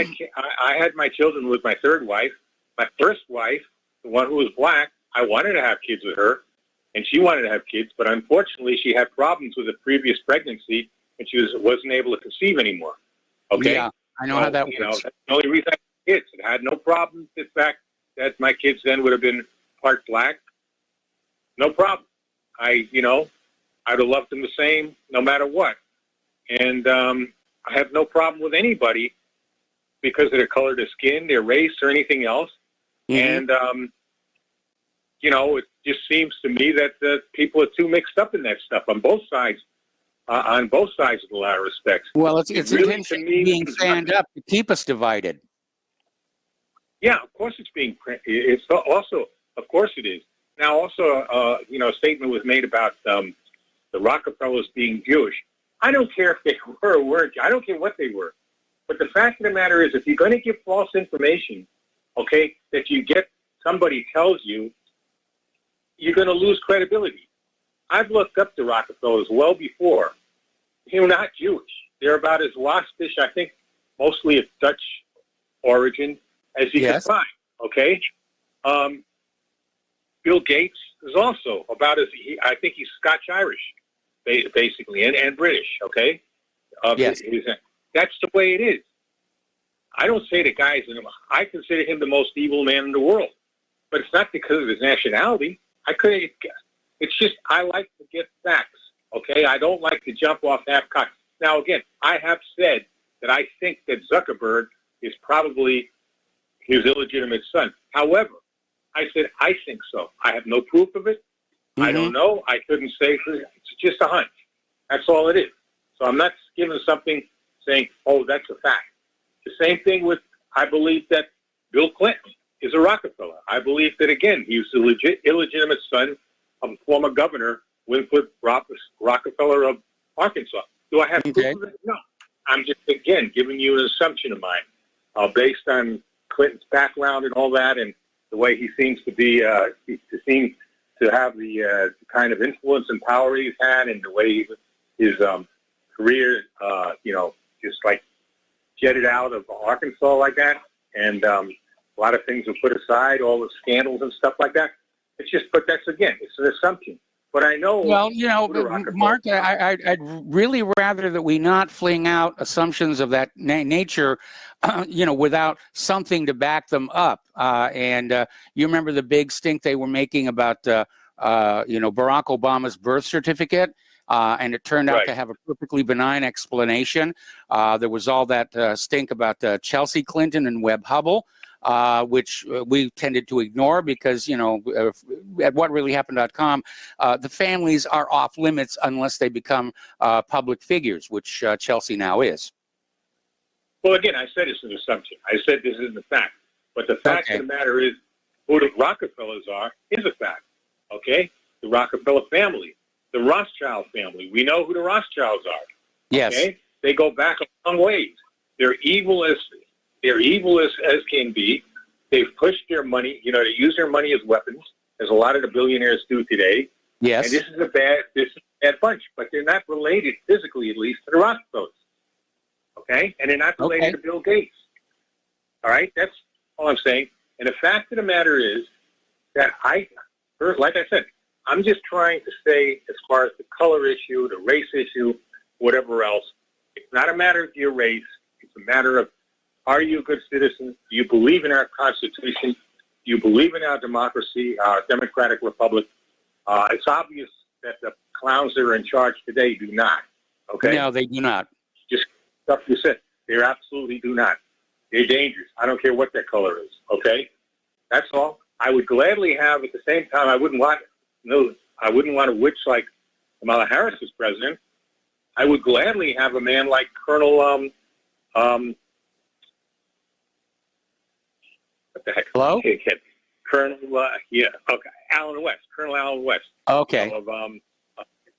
had my children with my third wife. My first wife, the one who was black, I wanted to have kids with her, and she wanted to have kids, but unfortunately she had problems with a previous pregnancy, and she wasn't able to conceive anymore. Okay. Yeah, I know how that works. That's the only reason I had kids. It had no problem. The fact that my kids then would have been part black, no problem. I'd have loved them the same no matter what. And I have no problem with anybody because of their color of their skin, their race, or anything else. And, it just seems to me that people are too mixed up in that stuff on both sides of the latter respects. Well, it's really, intentionally being fanned up to keep us divided. Yeah, of course it's also, of course it is. Now, also, a statement was made about the Rockefellers being Jewish. I don't care if they were or weren't. I don't care what they were. But the fact of the matter is, if you're going to give false information, okay, that you get somebody tells you, you're going to lose credibility. I've looked up the Rockefellers well before. They're not Jewish. They're about as waspish, I think, mostly of Dutch origin as you can find, okay? Bill Gates is also about I think he's Scotch-Irish, basically, and British, okay? That's the way it is. I don't say the guy's, I consider him the most evil man in the world, but it's not because of his nationality. It's just, I like to get facts, okay? I don't like to jump off half-cocked. Now, again, I have said that I think that Zuckerberg is probably his illegitimate son. However, I said, I think so. I have no proof of it. I don't know. I couldn't say. It's just a hunch. That's all it is. So I'm not giving something saying, oh, that's a fact. The same thing with, I believe that Bill Clinton is a Rockefeller. I believe that, again, he was the illegitimate son of former governor Winthrop Rockefeller of Arkansas. Do I have Okay. proof of it? No. I'm just, again, giving you an assumption of mine based on Clinton's background and all that, and the way he seems to be, he seems to have the kind of influence and power he's had, and the way his career, just like jetted out of Arkansas like that, and a lot of things were put aside, all the scandals and stuff like that. It's just, but that's, again, it's an assumption. But I know. Well, Mark, I'd really rather that we not fling out assumptions of that nature, without something to back them up. And you remember the big stink they were making about, Barack Obama's birth certificate, and it turned out to have a perfectly benign explanation. There was all that stink about Chelsea Clinton and Webb Hubbell. Which we tended to ignore because, at whatreallyhappened.com, the families are off limits unless they become public figures, which Chelsea now is. Well, again, I said it's an assumption. I said this isn't a fact. But the fact of the matter is, who the Rockefellers are is a fact, okay? The Rockefeller family, the Rothschild family. We know who the Rothschilds are. Yes. Okay? They go back a long ways. They're evil as can be. They've pushed their money, they use their money as weapons, as a lot of the billionaires do today. Yes. And this is a bad bunch, but they're not related, physically at least, to the Rockefellers. Okay? And they're not related to Bill Gates. All right? That's all I'm saying. And the fact of the matter is that like I said, I'm just trying to say, as far as the color issue, the race issue, whatever else, it's not a matter of your race. It's a matter of, are you a good citizen? Do you believe in our Constitution? Do you believe in our democracy, our democratic republic? It's obvious that the clowns that are in charge today do not. Okay? No, they do not. Just stuff you said. They absolutely do not. They're dangerous. I don't care what their color is. Okay? That's all. I would gladly have, at the same time, I wouldn't want a witch like Kamala Harris as president. I would gladly have a man like Colonel what the heck? Hello? Colonel, Colonel Allen West. Okay.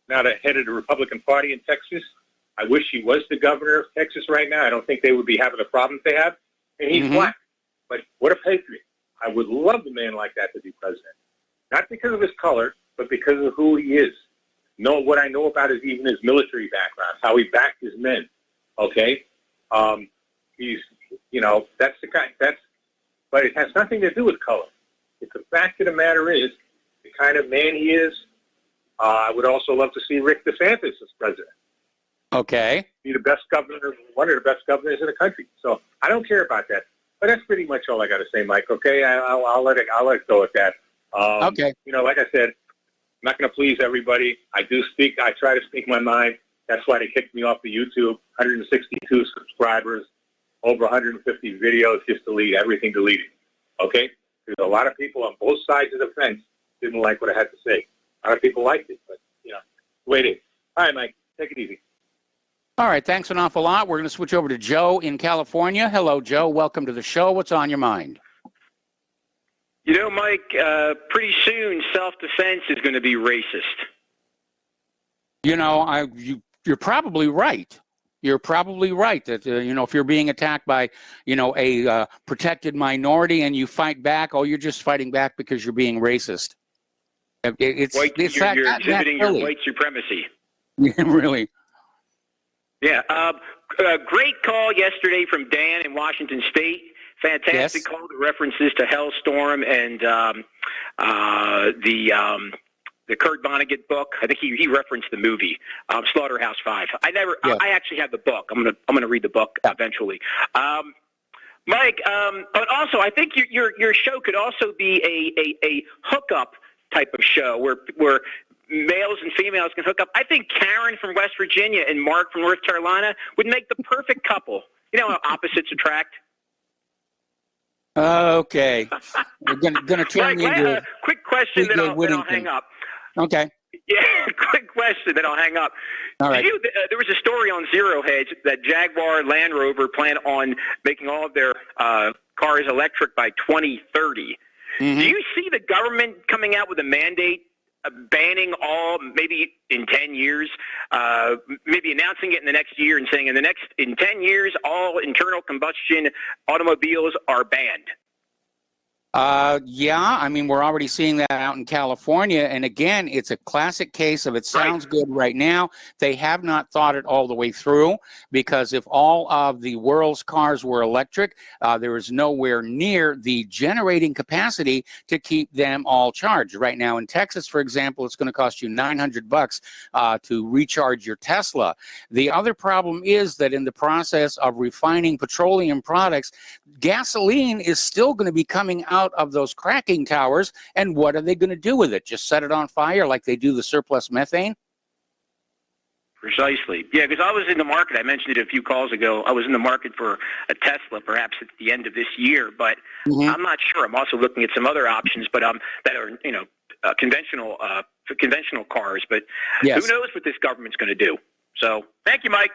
Now the head of the Republican Party in Texas. I wish he was the governor of Texas right now. I don't think they would be having the problems they have. And he's black. But what a patriot. I would love a man like that to be president. Not because of his color, but because of who he is. What I know about is even his military background, how he backed his men. Okay? He's, that's the kind, but it has nothing to do with color. The fact of the matter is, the kind of man he is, I would also love to see Rick DeSantis as president. Okay. Be the best governor, one of the best governors in the country. So I don't care about that. But that's pretty much all I got to say, Mike. Okay, I'll let it go at that. Okay. Like I said, I'm not going to please everybody. I try to speak my mind. That's why they kicked me off the YouTube. 162 subscribers, over 150 videos, just everything deleted. Okay? There's a lot of people on both sides of the fence didn't like what I had to say. A lot of people liked it, but, wait it. All right, Mike, take it easy. All right, thanks an awful lot. We're going to switch over to Joe in California. Hello, Joe. Welcome to the show. What's on your mind? Mike, pretty soon self-defense is going to be racist. You're probably right. You're probably right that, if you're being attacked by, a protected minority and you fight back, you're just fighting back because you're being racist. You're exhibiting your white supremacy. Really. Yeah. Great call yesterday from Dan in Washington State. Fantastic call. The references to Hellstorm and the Kurt Vonnegut book. I think he referenced the movie Slaughterhouse-Five. I actually have the book. I'm gonna read the book eventually. Mike, but also I think your show could also be a hookup type of show where males and females can hook up. I think Karen from West Virginia and Mark from North Carolina would make the perfect couple. You know how opposites attract? Okay. We're gonna turn Mike, into quick question, then I'll hang up. Okay. Yeah, quick question, then I'll hang up. All right. There was a story on Zero Hedge that Jaguar Land Rover plan on making all of their cars electric by 2030. Do you see the government coming out with a mandate banning all, maybe in 10 years, maybe announcing it in the next year and saying in 10 years, all internal combustion automobiles are banned? Yeah, I mean, we're already seeing that out in California. And again, it's a classic case of it sounds good right now. They have not thought it all the way through, because if all of the world's cars were electric, there is nowhere near the generating capacity to keep them all charged. Right now in Texas, for example, it's going to cost you $900 to recharge your Tesla. The other problem is that in the process of refining petroleum products, gasoline is still going to be coming out of those cracking towers, and what are they going to do with it? Just set it on fire like they do the surplus methane? Precisely. Yeah, because I was in the market. I mentioned it a few calls ago. I was in the market for a Tesla, perhaps at the end of this year, but I'm not sure. I'm also looking at some other options, but that are conventional cars. But who knows what this government's going to do? So, thank you, Mike.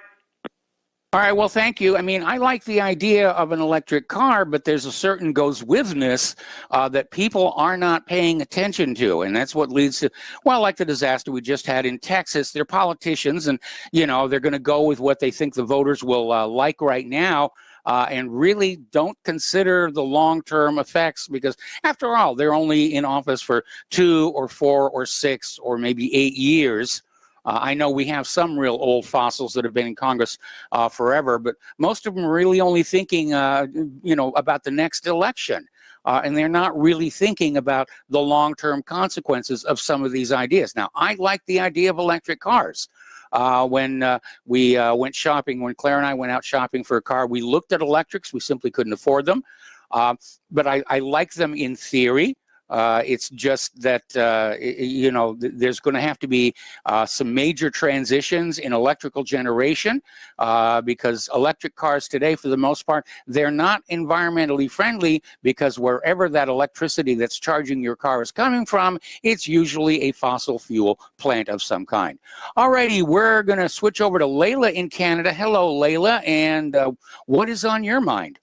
All right, well, thank you. I mean, I like the idea of an electric car, but there's a certain goes-withness that people are not paying attention to, and that's what leads to, well, like the disaster we just had in Texas. They're politicians, and, they're going to go with what they think the voters will like right now, and really don't consider the long-term effects, because, after all, they're only in office for 2 or 4 or 6 or maybe 8 years. I know we have some real old fossils that have been in Congress forever, but most of them are really only thinking, about the next election. And they're not really thinking about the long-term consequences of some of these ideas. Now, I like the idea of electric cars. When we went shopping, when Claire and I went out shopping for a car, we looked at electrics. We simply couldn't afford them. But I like them in theory. It's just that, there's going to have to be some major transitions in electrical generation because electric cars today, for the most part, they're not environmentally friendly, because wherever that electricity that's charging your car is coming from, it's usually a fossil fuel plant of some kind. Alrighty, we're going to switch over to Layla in Canada. Hello, Layla, and what is on your mind?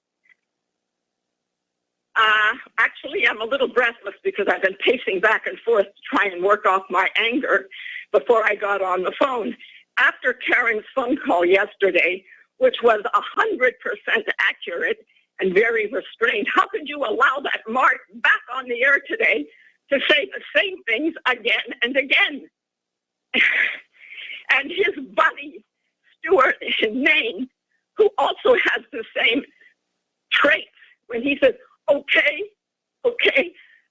Actually, I'm a little breathless because I've been pacing back and forth to try and work off my anger before I got on the phone. After Karen's phone call yesterday, which was 100% accurate and very restrained, how could you allow that Mark back on the air today to say the same things again and again? And his buddy, Stuart in Maine, who also has the same traits, when he says, okay,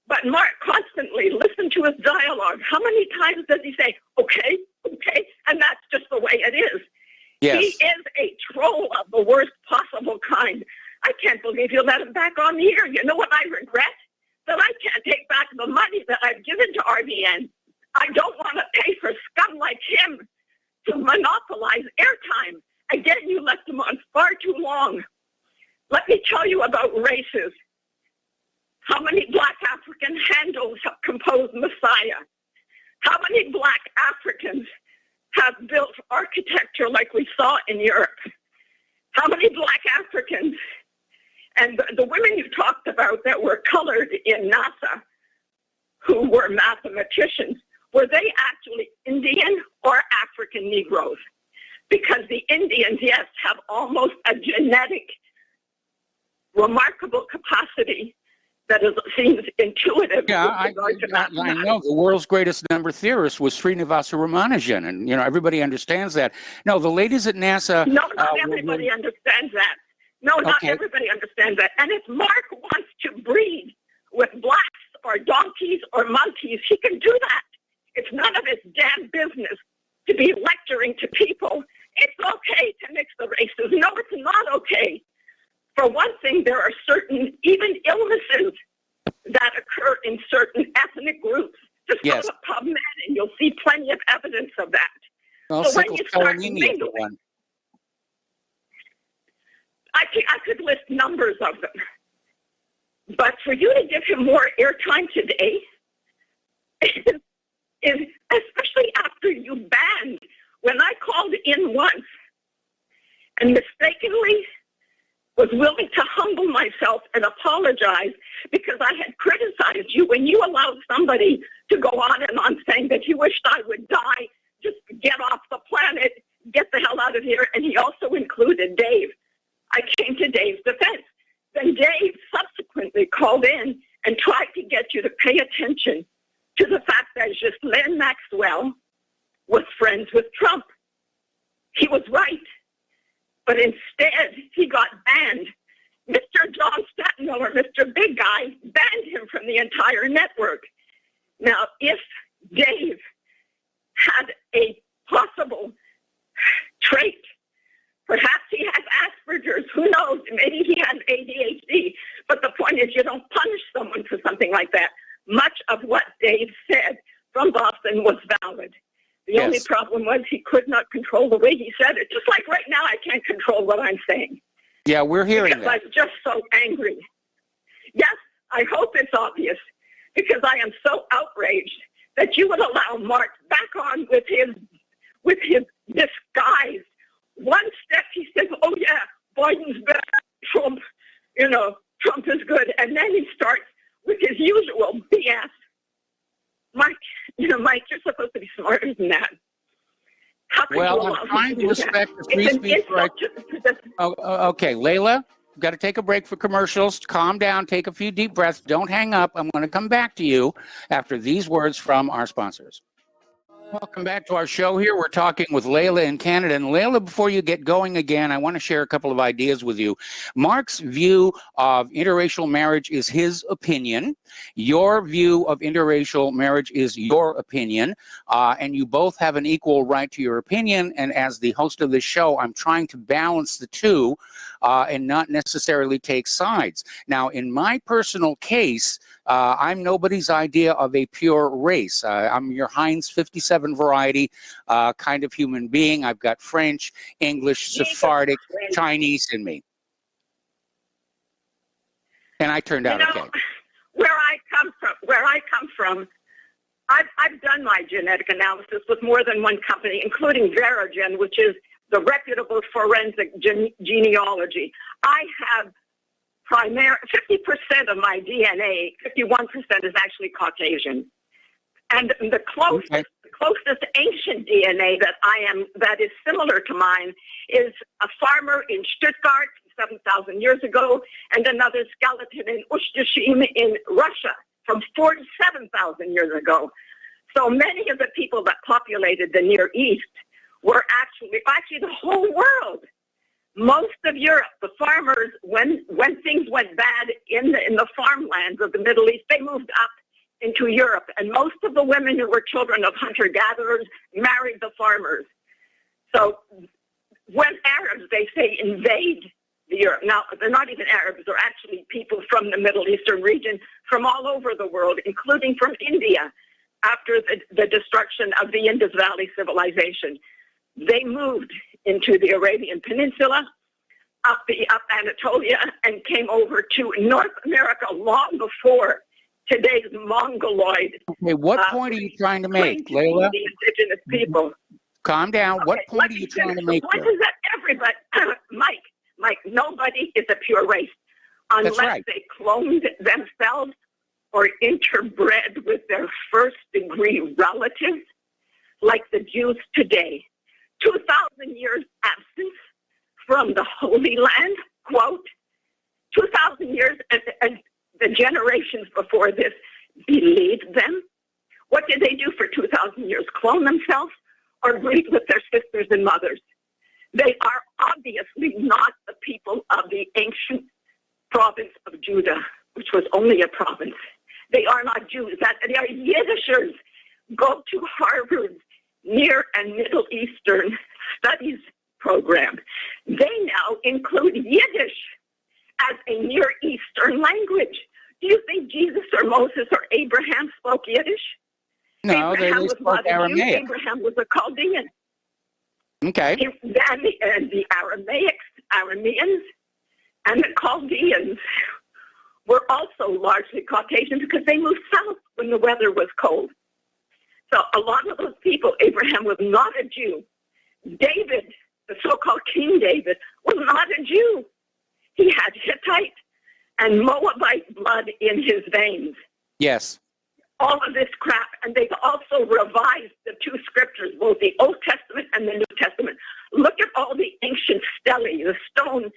but Mark constantly listen to his dialogue. How many times does he say, okay, and that's just the way it is. Yes. He is a troll of the worst possible kind. I can't believe you let him back on the air. You know what I regret? That I can't take back the money that I've given to RBN. I don't want to pay for scum like him to monopolize airtime. Again, you left him on far too long. Let me tell you about races. How many black African handles have composed Messiah? How many black Africans have built architecture like we saw in Europe? How many black Africans, and the women you talked about that were colored in NASA, who were mathematicians, were they actually Indian or African Negroes? Because the Indians, yes, have almost a genetic, remarkable capacity that seems intuitive. Yeah, I know. The world's greatest number theorist was Srinivasa Ramanujan, and everybody understands that. No, the ladies at NASA. No, not everybody understands that. No, not everybody understands that. And if Mark wants to breed with blacks or donkeys or monkeys, he can do that. It's none of his damn business to be lecturing to people. It's okay to mix the races. No, it's not okay. For one thing, there are certain, even illnesses that occur in certain ethnic groups. Just go to PubMed and you'll see plenty of evidence of that. Well, so when you start mingling, I could list numbers of them. But for you to give him more airtime today, is especially after you banned, when I called in once and mistakenly was willing to humble myself and apologize because I had criticized you when you allowed somebody to go on and on saying that he wished I would die, just get off the planet, get the hell out of here. And he also included Dave. I came to Dave's defense. Then Dave subsequently called in and tried to get you to pay attention to the fact that Ghislaine Maxwell was friends with Trump. He was right. But instead, he got banned. Mr. John Stadtmiller, Mr. Big Guy, banned him from the entire network. Now, if Dave had a possible trait, perhaps he has Asperger's, who knows, maybe he has ADHD, but the point is you don't punish someone for something like that. Much of what Dave said from Boston was valid. The only problem was he could not control the way he said it. Just like right now, I can't control what I'm saying. Yeah, we're hearing that. I'm just so angry. Yes, I hope it's obvious, because I am so outraged that you would allow Mark back on with his disguise. One step he says, "Oh yeah, Biden's bad, Trump is good," and then he starts with his usual BS. Mike, you're supposed to be smarter than that. Well, I'm trying to respect the free speech right. Okay, Layla, got to take a break for commercials. Calm down, take a few deep breaths. Don't hang up. I'm going to come back to you after these words from our sponsors. Welcome back to our show here. We're talking with Layla in Canada. And Layla, before you get going again, I want to share a couple of ideas with you. Mark's view of interracial marriage is his opinion. Your view of interracial marriage is your opinion. And you both have an equal right to your opinion. And as the host of this show, I'm trying to balance the two and not necessarily take sides. Now, in my personal case, I'm nobody's idea of a pure race. I'm your Heinz 57 variety kind of human being. I've got French, English, Sephardic, Chinese in me. And I turned out okay. Where I come from, I've done my genetic analysis with more than one company, including Verogen, which is the reputable forensic genealogy. I have 50% of my DNA, 51% is actually Caucasian. And the closest ancient DNA that is similar to mine is a farmer in Stuttgart 7,000 years ago, and another skeleton in Ushtushim in Russia from 47,000 years ago. So many of the people that populated the Near East were actually the whole world. Most of Europe, the farmers, when things went bad in the farmlands of the Middle East, they moved up into Europe. And most of the women who were children of hunter-gatherers married the farmers. So when Arabs, they say, invade Europe. Now, they're not even Arabs. They're actually people from the Middle Eastern region, from all over the world, including from India, after the destruction of the Indus Valley civilization. They moved into the Arabian Peninsula, up Anatolia, and came over to North America long before today's Mongoloid. Okay, what point are you trying to make, Layla? The indigenous people. Calm down. What point are you trying to make? The point is that everybody, Mike, nobody is a pure race unless they cloned themselves or interbred with their first-degree relatives, like the Jews today. 2,000 years absence from the Holy Land, quote, 2,000 years, and the generations before this believed them. What did they do for 2,000 years? Clone themselves or breed with their sisters and mothers? They are obviously not the people of the ancient province of Judah, which was only a province. They are not Jews. They are Yiddishers. Go to Harvard's Near and Middle Eastern Studies program. They now include Yiddish as a Near Eastern language. Do you think Jesus or Moses or Abraham spoke Yiddish? No, Abraham they spoke Aramaic. Abraham was a Chaldean. Okay. And the Arameans, and the Chaldeans were also largely Caucasian because they moved south when the weather was cold. So a lot of those people, Abraham was not a Jew. David, the so-called King David, was not a Jew. he had Hittite and Moabite blood in his veins. Yes. All of this crap, and they've also revised the two scriptures, both the Old Testament and the New Testament. Look at all the ancient stelae, the stone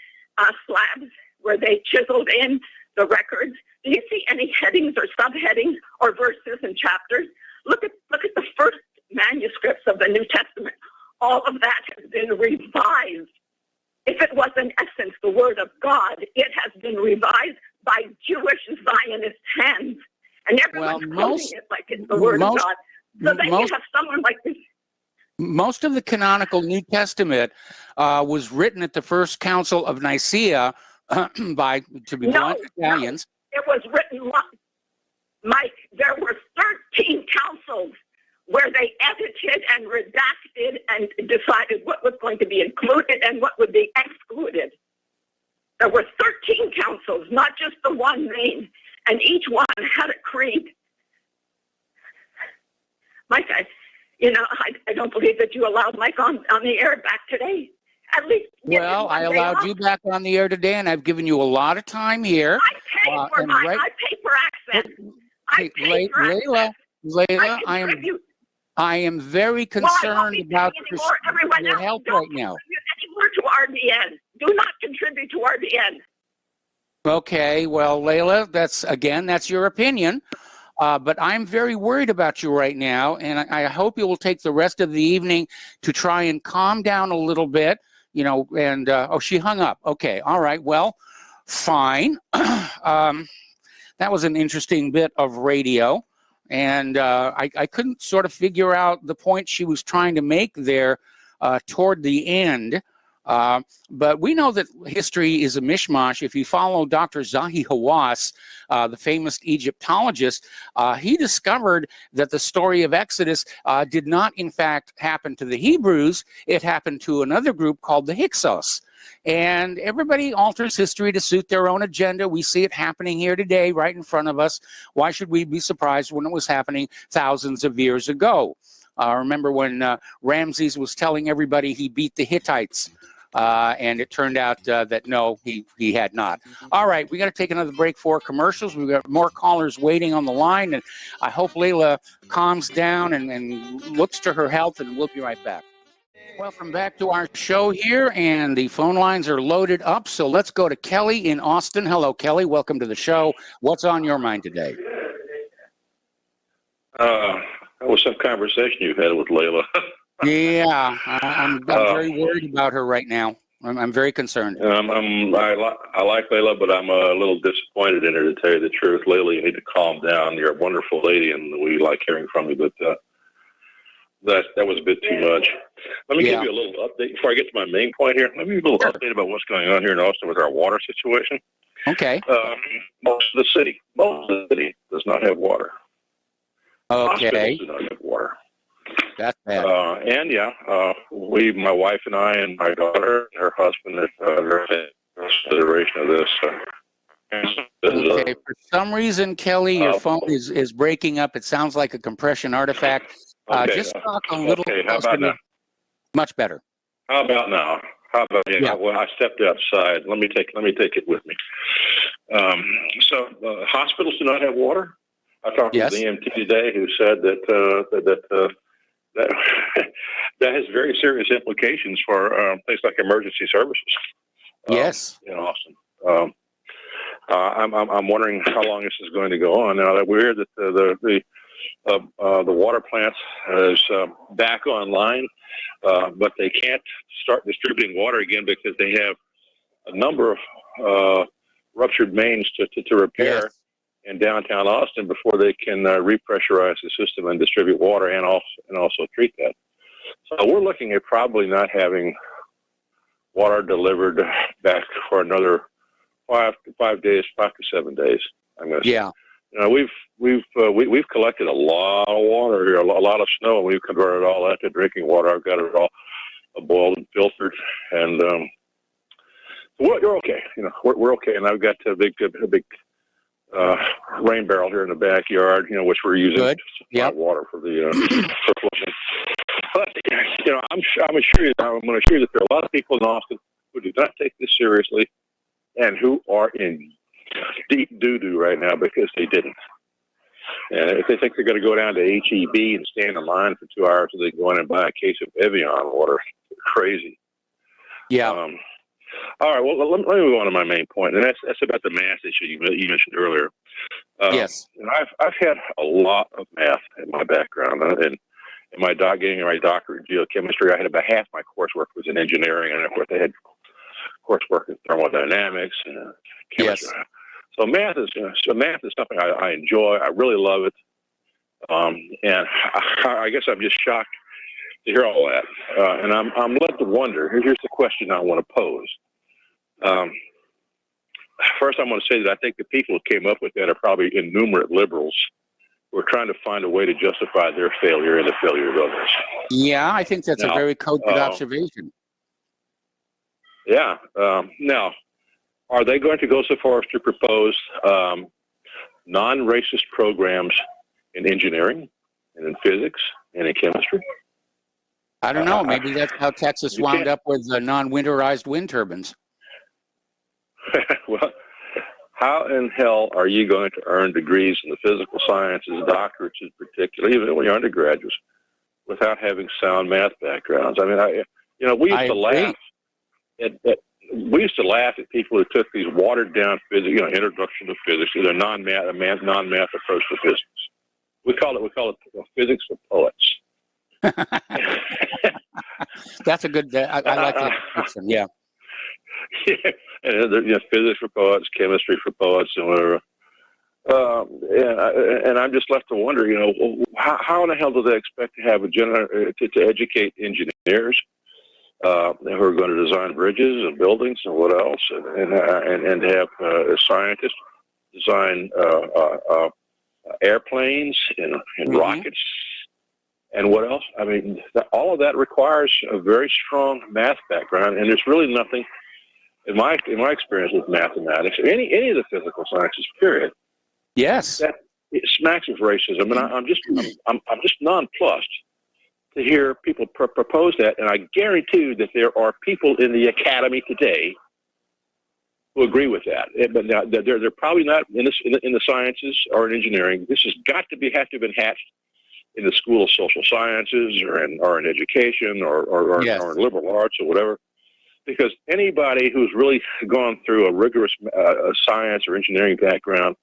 slabs where they chiseled in the records. Do you see any headings or subheadings or verses and chapters? Look at the first manuscripts of the New Testament. All of that has been revised. If it was in essence the Word of God, it has been revised by Jewish Zionist hands. And everyone's quoting it like it's the Word of God. So then you have someone like this. Most of the canonical New Testament was written at the First Council of Nicaea by, to be blunt, Italians. No, it was written, Mike, there were 13 councils where they edited and redacted and decided what was going to be included and what would be excluded. There were 13 councils, not just the one main, and each one had a creed. Mike, I don't believe that you allowed Mike on the air back today. At least. Well, I allowed you back on the air today, and I've given you a lot of time here. I pay for access. Layla, I am very concerned about your health right now. Anymore to RBN. Do not contribute to RBN. Okay, well, Layla, that's your opinion. But I'm very worried about you right now, and I hope you will take the rest of the evening to try and calm down a little bit, and, she hung up. Okay, all right, well, fine. That was an interesting bit of radio, and I couldn't sort of figure out the point she was trying to make there toward the end. But we know that history is a mishmash. If you follow Dr. Zahi Hawass, the famous Egyptologist, he discovered that the story of Exodus did not, in fact, happen to the Hebrews. It happened to another group called the Hyksos. And everybody alters history to suit their own agenda. We see it happening here today, right in front of us. Why should we be surprised when it was happening thousands of years ago? Remember when Ramses was telling everybody he beat the Hittites? And it turned out that no, he had not. All right, we got to take another break for commercials. We've got more callers waiting on the line, and I hope Layla calms down and looks to her health, and we'll be right back. Welcome back to our show here, and the phone lines are loaded up, so let's go to Kelly in Austin. Hello, Kelly. Welcome to the show. What's on your mind today? That was some conversation you had with Layla. Yeah, I'm very worried about her right now. I'm very concerned. I like Layla, but I'm a little disappointed in her, to tell you the truth. Layla, you need to calm down. You're a wonderful lady, and we like hearing from you, but that was a bit too much. Let me give you a little update before I get to my main point here. Let me give you a little update about what's going on here in Austin with our water situation. Okay. Most of the city does not have water. Okay. Hospitals do not have water. That's bad. My wife and I and my daughter and her husband are in consideration of this. Okay. For some reason, Kelly, your phone is breaking up. It sounds like a compression artifact. Just talk a little. Okay, how about now? Much better. How about now? How about Well, I stepped outside. Let me take it with me. So hospitals do not have water. I talked to the EMT today, who said that has very serious implications for things like emergency services. In Austin. I'm wondering how long this is going to go on. Now that we hear that the water plant is back online, but they can't start distributing water again because they have a number of ruptured mains to repair in downtown Austin before they can repressurize the system and distribute water and also treat that. So we're looking at probably not having water delivered back for another 5 to 7 days. I'm going to say. We've collected a lot of water here, a lot of snow, and we've converted all that to drinking water. I've got it all boiled and filtered, and you're okay. We're okay, and I've got a big rain barrel here in the backyard, which we're using to supply water for the for flushing. But I'm going to assure you that there are a lot of people in Austin who do not take this seriously, and who are in deep doo-doo right now because they didn't. And if they think they're going to go down to H-E-B and stand in line for 2 hours so they can go in and buy a case of Evian water, crazy. Yeah. All right, well, let me go on to my main point, and that's about the math issue you mentioned earlier. Yes. And I've had a lot of math in my background, and in my getting my doctorate in geochemistry, I had about half my coursework was in engineering, and of course I had coursework in thermodynamics and chemistry. Yes. So math is something I enjoy. I really love it, and I guess I'm just shocked to hear all that. And I'm led to wonder. Here's the question I want to pose. First, I'm going to say that I think the people who came up with that are probably innumerate liberals who are trying to find a way to justify their failure and the failure of others. Yeah, I think that's a very cogent observation. Yeah. Now, are they going to go so far as to propose non-racist programs in engineering and in physics and in chemistry? I don't know. Maybe that's how Texas wound up with non-winterized wind turbines. Well, how in hell are you going to earn degrees in the physical sciences, doctorates in particular, even when you're undergraduates, without having sound math backgrounds? I mean, we used to laugh at people who took these watered-down physics, introduction to physics, either non-math approach to physics. We call it physics for poets. That's a good. I like that description. Yeah. Yeah, and physics for poets, chemistry for poets, and whatever. And I'm just left to wonder, how in the hell do they expect to have to educate engineers who are going to design bridges and buildings and what else, and have scientists design airplanes and rockets. And what else? I mean, all of that requires a very strong math background, and there's really nothing, in my experience with mathematics, any of the physical sciences, period. Yes. That it smacks of racism, and I'm just nonplussed to hear people propose that, and I guarantee that there are people in the academy today who agree with that. But now they're probably not in the sciences or in engineering. This has have to have been hatched in the School of Social Sciences or in education or in liberal arts or whatever. Because anybody who's really gone through a rigorous science or engineering background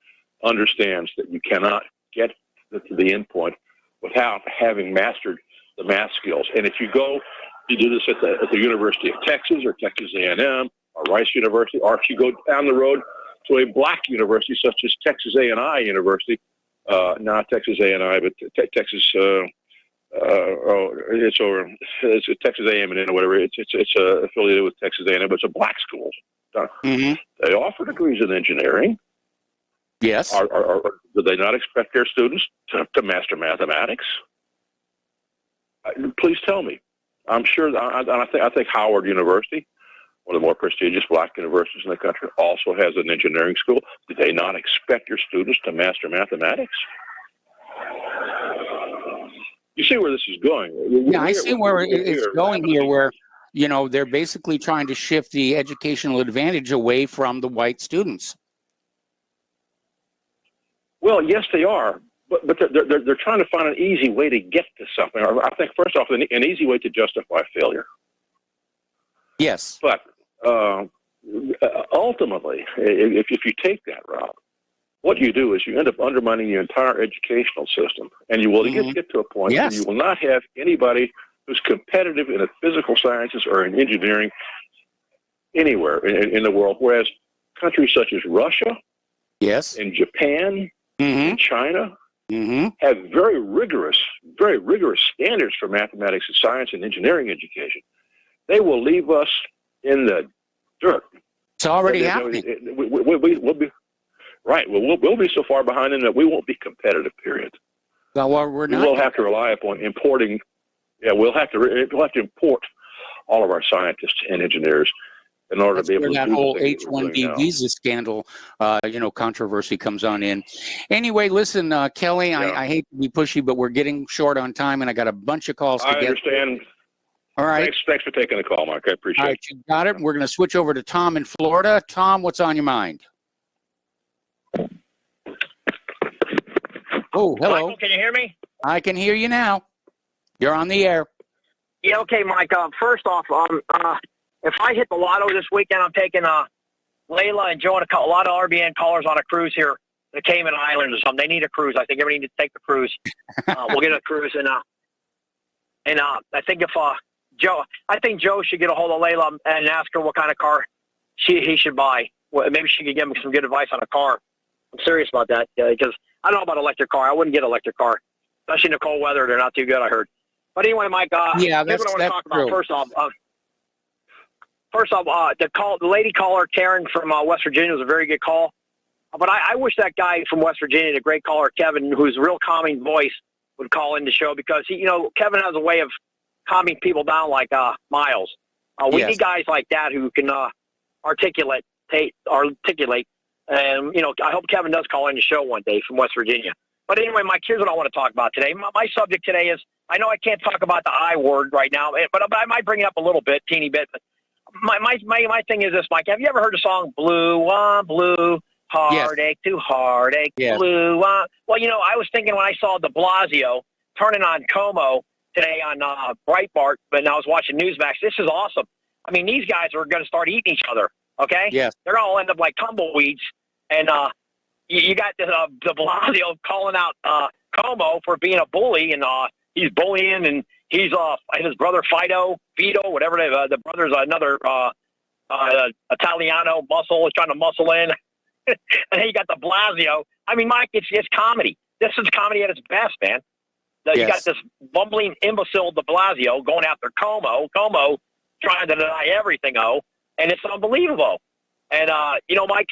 understands that you cannot get to the end point without having mastered the math skills. And if you do this at the University of Texas or Texas A&M or Rice University, or if you go down the road to a black university such as Texas A&I University, not Texas A&I, but Texas. It's Texas A&M or whatever. It's affiliated with Texas A&M, but it's a black school. Mm-hmm. They offer degrees in engineering. Yes. Do they not expect their students to master mathematics? Please tell me. I'm sure. I think Howard University, one of the more prestigious black universities in the country, also has an engineering school. Do they not expect your students to master mathematics? You see where this is going. Yeah, I see where it's going here, where, they're basically trying to shift the educational advantage away from the white students. Well, yes, they are. But they're trying to find an easy way to get to something. I think, first off, an easy way to justify failure. Yes. But ultimately, if you take that route, what you do is you end up undermining the entire educational system, and you will get to a point where you will not have anybody who's competitive in the physical sciences or in engineering anywhere in the world, whereas countries such as Russia, and Japan, and China have very rigorous standards for mathematics and science and engineering education. They will leave us in the dirt. It's already happening. We'll be right. Well, we'll be so far behind in that we won't be competitive. Period. Well, we're not. We'll have to rely upon importing. Yeah, we'll have to import all of our scientists and engineers in order to be able to do that whole H-1B visa scandal, controversy comes on in. Anyway, listen, Kelly, I hate to be pushy, but we're getting short on time, and I got a bunch of calls to get. I understand. All right. Thanks for taking the call, Mark. I appreciate it. All right, you got it. We're going to switch over to Tom in Florida. Tom, what's on your mind? Oh, hello. Michael, can you hear me? I can hear you now. You're on the air. Yeah, okay, Mike. First off, if I hit the lotto this weekend, I'm taking Layla and Joe and a lot of RBN callers on a cruise here, the Cayman Islands or something. They need a cruise. I think everybody needs to take the cruise. We'll get a cruise, and I think if Joe should get a hold of Layla and ask her what kind of car he should buy. Well, maybe she could give him some good advice on a car. I'm serious about that because I don't know about electric car. I wouldn't get an electric car, especially in the cold weather. They're not too good, I heard. But anyway, Mike, yeah, that's what I want to talk true. about. First off, the lady caller, Karen from West Virginia, was a very good call. But I wish that guy from West Virginia, the great caller, Kevin, whose real calming voice, would call in the show because, Kevin has a way of calming people down like Miles. We need guys like that who can articulate. And, I hope Kevin does call in the show one day from West Virginia. But anyway, Mike, here's what I want to talk about today. My subject today is, I know I can't talk about the I word right now, but I might bring it up a little bit, teeny bit. My thing is this, Mike. Have you ever heard the song Blue on Blue, Heartache to Heartache, Blue on? Well, I was thinking when I saw de Blasio turning on Como today on Breitbart, but I was watching Newsmax, this is awesome. I mean, these guys are going to start eating each other, okay? Yes. They're going to all end up like tumbleweeds. And you got de Blasio calling out Como for being a bully, and he's bullying, and he's his brother Vito, whatever the brother's another Italiano muscle is trying to muscle in, and then you got de Blasio. I mean, Mike, it's comedy. This is comedy at its best, man. You got this bumbling imbecile de Blasio going after Como trying to deny everything, and it's unbelievable. And Mike,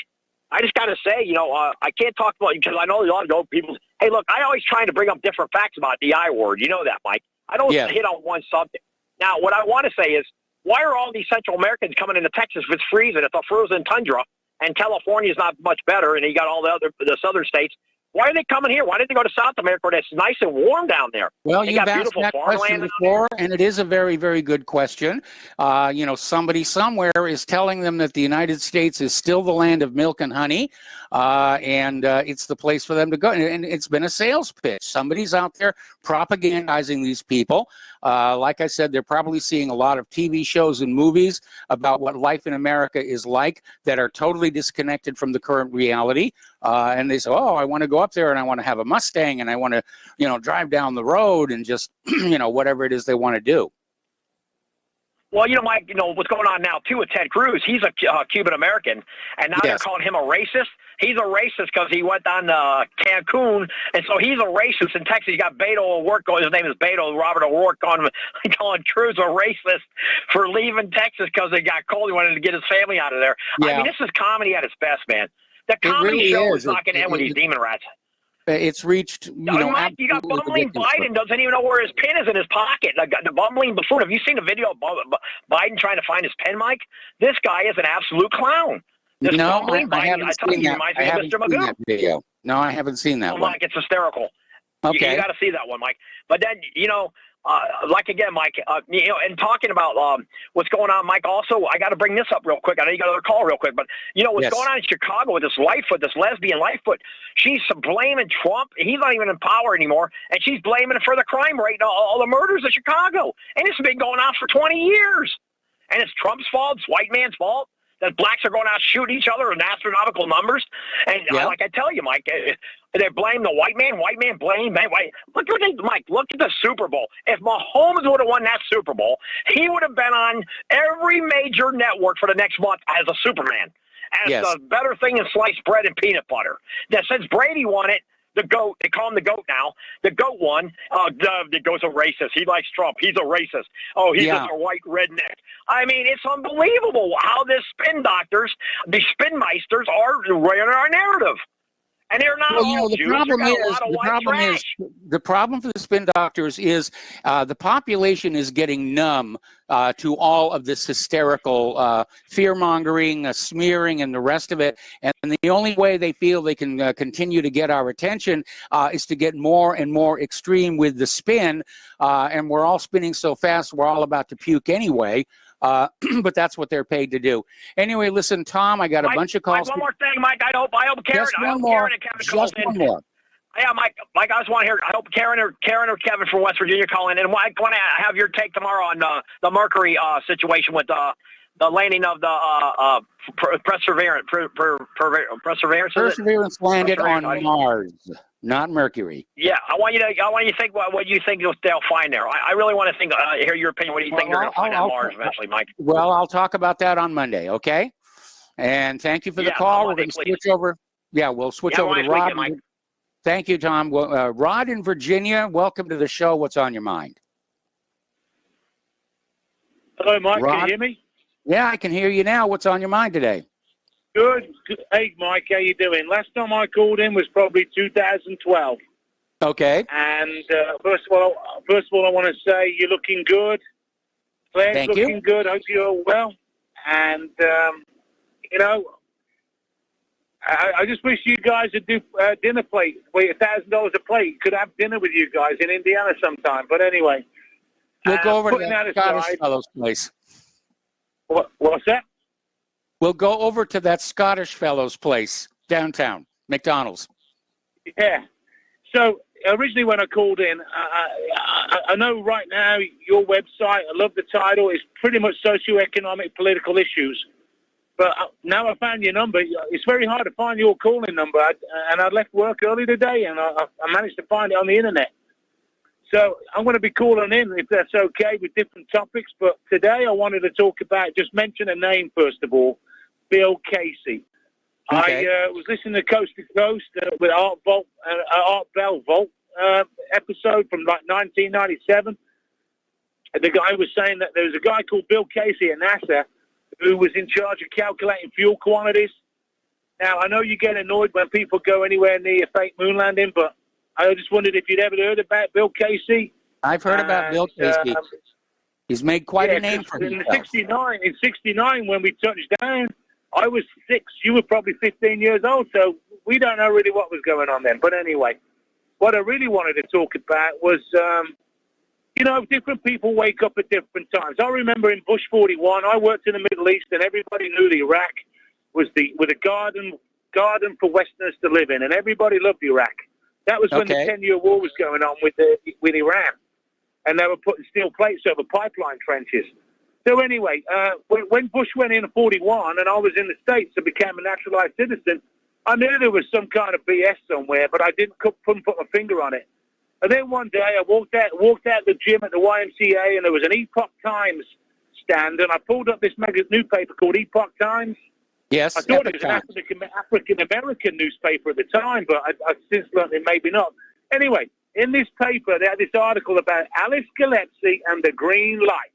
I just got to say, I can't talk about because I know a lot of people. Hey, look, I always trying to bring up different facts about the I word. You know that, Mike. I don't hit on one subject. Now, what I want to say is, why are all these Central Americans coming into Texas if it's freezing? It's a frozen tundra, and California's not much better, and you got all the southern states. Why are they coming here? Why didn't they go to South America where it's nice and warm down there? Well, you've asked that question before, and it is a very, very good question. Somebody somewhere is telling them that the United States is still the land of milk and honey, and it's the place for them to go. And it's been a sales pitch. Somebody's out there propagandizing these people. Like I said, they're probably seeing a lot of TV shows and movies about what life in America is like that are totally disconnected from the current reality. And they say, oh, I want to go up there and I want to have a Mustang and I want to, drive down the road and just, whatever it is they want to do. Well, Mike, what's going on now, too, with Ted Cruz. He's a Cuban-American, and now they're calling him a racist. He's a racist because he went on Cancun, and so he's a racist. In Texas, you got Beto O'Rourke, his name is Beto, Robert O'Rourke, calling Cruz a racist for leaving Texas because it got cold. He wanted to get his family out of there. Yeah. I mean, this is comedy at its best, man. The comedy show is not going to end with these demon rats. It's reached, Mike, you got bumbling Biden doesn't even know where his pen is in his pocket. The bumbling buffoon. Have you seen the video of Biden trying to find his pen, Mike? This guy is an absolute clown. This bumbling Biden, I tell you, he reminds me of Mr. Magoo. Video. No, I haven't seen that one. Mike, it's hysterical. Okay. You got to see that one, Mike. But then, like again, Mike, and talking about what's going on, Mike, also, I got to bring this up real quick. I know you got another call real quick, but, what's going on in Chicago with this Lightfoot, this lesbian Lightfoot, she's blaming Trump. He's not even in power anymore, and she's blaming him for the crime rate and all the murders in Chicago. And it's been going on for 20 years. And it's Trump's fault. It's white man's fault. That blacks are going out shooting each other in astronomical numbers. And like I tell you, Mike, they blame the white man blame white. Look at the Super Bowl. If Mahomes would have won that Super Bowl, he would have been on every major network for the next month as a Superman. As the better thing than sliced bread and peanut butter. Now, since Brady won it, the GOAT, they call him the GOAT now. The GOAT won. The GOAT's a racist. He likes Trump. He's a racist. Oh, he's just a white redneck. I mean, it's unbelievable how these spin doctors, these spin meisters are running our narrative. And they're not all Jews. The problem for the spin doctors is the population is getting numb to all of this hysterical fear-mongering, smearing, and the rest of it. And the only way they feel they can continue to get our attention is to get more and more extreme with the spin. And we're all spinning so fast, we're all about to puke anyway. But that's what they're paid to do. Anyway, listen, Tom, I got a bunch of calls. Mike, one more thing, Mike. I hope Karen. Just one more. Just one more. Yeah, Mike, I just want to hear. I hope Karen or Kevin from West Virginia call in, and I want to have your take tomorrow on the Mercury situation with the landing of the Perseverance. Perseverance landed on Mars, not Mercury. Yeah, I want you to think what you think they'll find there. I really want to hear your opinion. What do you think they're going to find on Mars eventually, Mike? Well, I'll talk about that on Monday. Okay. And thank you for the call. We're going to switch over. Yeah, we'll switch over to Rod. Thank you, Tom. Rod in Virginia, welcome to the show. What's on your mind? Hello, Mike. Rod? Can you hear me? Yeah, I can hear you now. What's on your mind today? Good. Hey, Mike, how you doing? Last time I called in was probably 2012. Okay. And first of all, I want to say you're looking good. Claire's looking good. Hope you're well. And I just wish you guys would do dinner plate. Wait, $1,000 a plate. Could have dinner with you guys in Indiana sometime. But anyway, we'll go over to that Scottish fellow's place. What's that? We'll go over to that Scottish fellow's place downtown, McDonald's. Yeah. So originally when I called in, I know right now your website, I love the title, it's pretty much socioeconomic political issues. But now I found your number. It's very hard to find your calling number. And I left work early today, and I managed to find it on the internet. So I'm going to be calling in, if that's okay, with different topics. But today I wanted to talk about, just mention a name first of all, Bill Casey. Okay. I was listening to Coast to Coast with Art Bell Vault episode from like 1997. And the guy was saying that there was a guy called Bill Casey at NASA who was in charge of calculating fuel quantities. Now, I know you get annoyed when people go anywhere near fake moon landing, but I just wondered if you'd ever heard about Bill Casey. I've heard about Bill Casey. He's made quite a name for himself. In 69, when we touched down, I was 6. You were probably 15 years old, so we don't know really what was going on then. But anyway, what I really wanted to talk about was, different people wake up at different times. I remember in Bush 41, I worked in the Middle East, and everybody knew that Iraq was a garden for Westerners to live in, and everybody loved Iraq. That was when the 10-year war was going on with Iran, and they were putting steel plates over pipeline trenches. So anyway, when Bush went in 41, and I was in the States and became a naturalized citizen, I knew there was some kind of BS somewhere, but I couldn't put my finger on it. And then one day I walked out the gym at the YMCA, and there was an Epoch Times stand, and I pulled up this newspaper called Epoch Times. Yes, I thought it was an African-American newspaper at the time, but I've since learned it maybe not. Anyway, in this paper, they had this article about Alice Gillespie and the green light.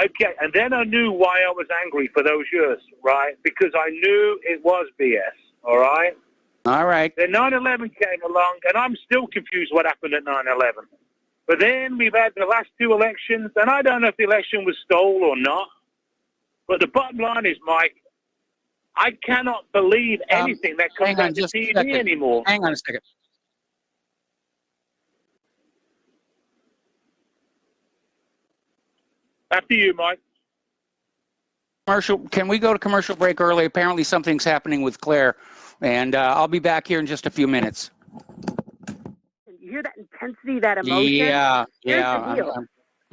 Okay, and then I knew why I was angry for those years, right? Because I knew it was BS, all right? All right. Then 9/11 came along, and I'm still confused what happened at 9/11. But then we've had the last 2 elections, and I don't know if the election was stolen or not. But the bottom line is, Mike, I cannot believe anything that comes out of TV anymore. Hang on a second. After you, Mike. Can we go to commercial break early? Apparently something's happening with Claire, and I'll be back here in just a few minutes. You hear that intensity, that emotion? Yeah.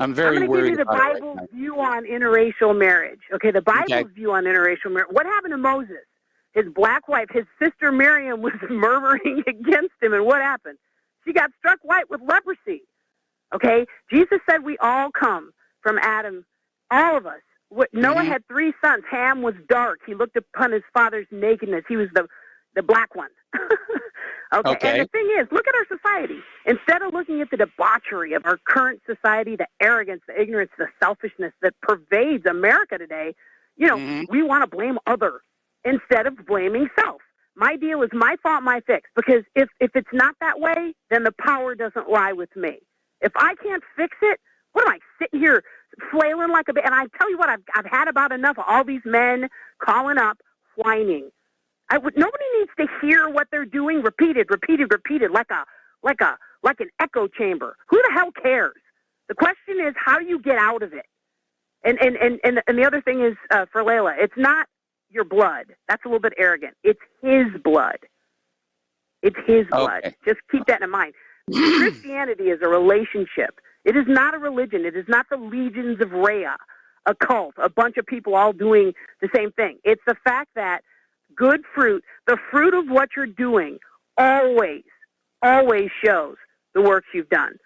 I'm very worried about it. I'm going to give you the Bible's view on interracial marriage. Okay, the Bible's view on interracial marriage. What happened to Moses? His black wife, his sister Miriam, was murmuring against him, and what happened? She got struck white with leprosy. Okay, Jesus said we all come from Adam, all of us. Noah had 3 sons. Ham was dark. He looked upon his father's nakedness. He was the black one. Okay. And the thing is, look at our society. Instead of looking at the debauchery of our current society, the arrogance, the ignorance, the selfishness that pervades America today, we want to blame other instead of blaming self. My deal is my fault, my fix. Because if it's not that way, then the power doesn't lie with me. If I can't fix it, what am I sitting here flailing like a baby? And I tell you what, I've had about enough of all these men calling up, whining. Nobody needs to hear what they're doing repeated, like an echo chamber. Who the hell cares? The question is, how do you get out of it? And the other thing is, for Layla, it's not your blood. That's a little bit arrogant. It's his blood. It's his blood. Okay. Just keep that in mind. Christianity is a relationship. It is not a religion. It is not the legions of Rhea, a cult, a bunch of people all doing the same thing. It's the fact that good fruit, the fruit of what you're doing, always shows the works you've done.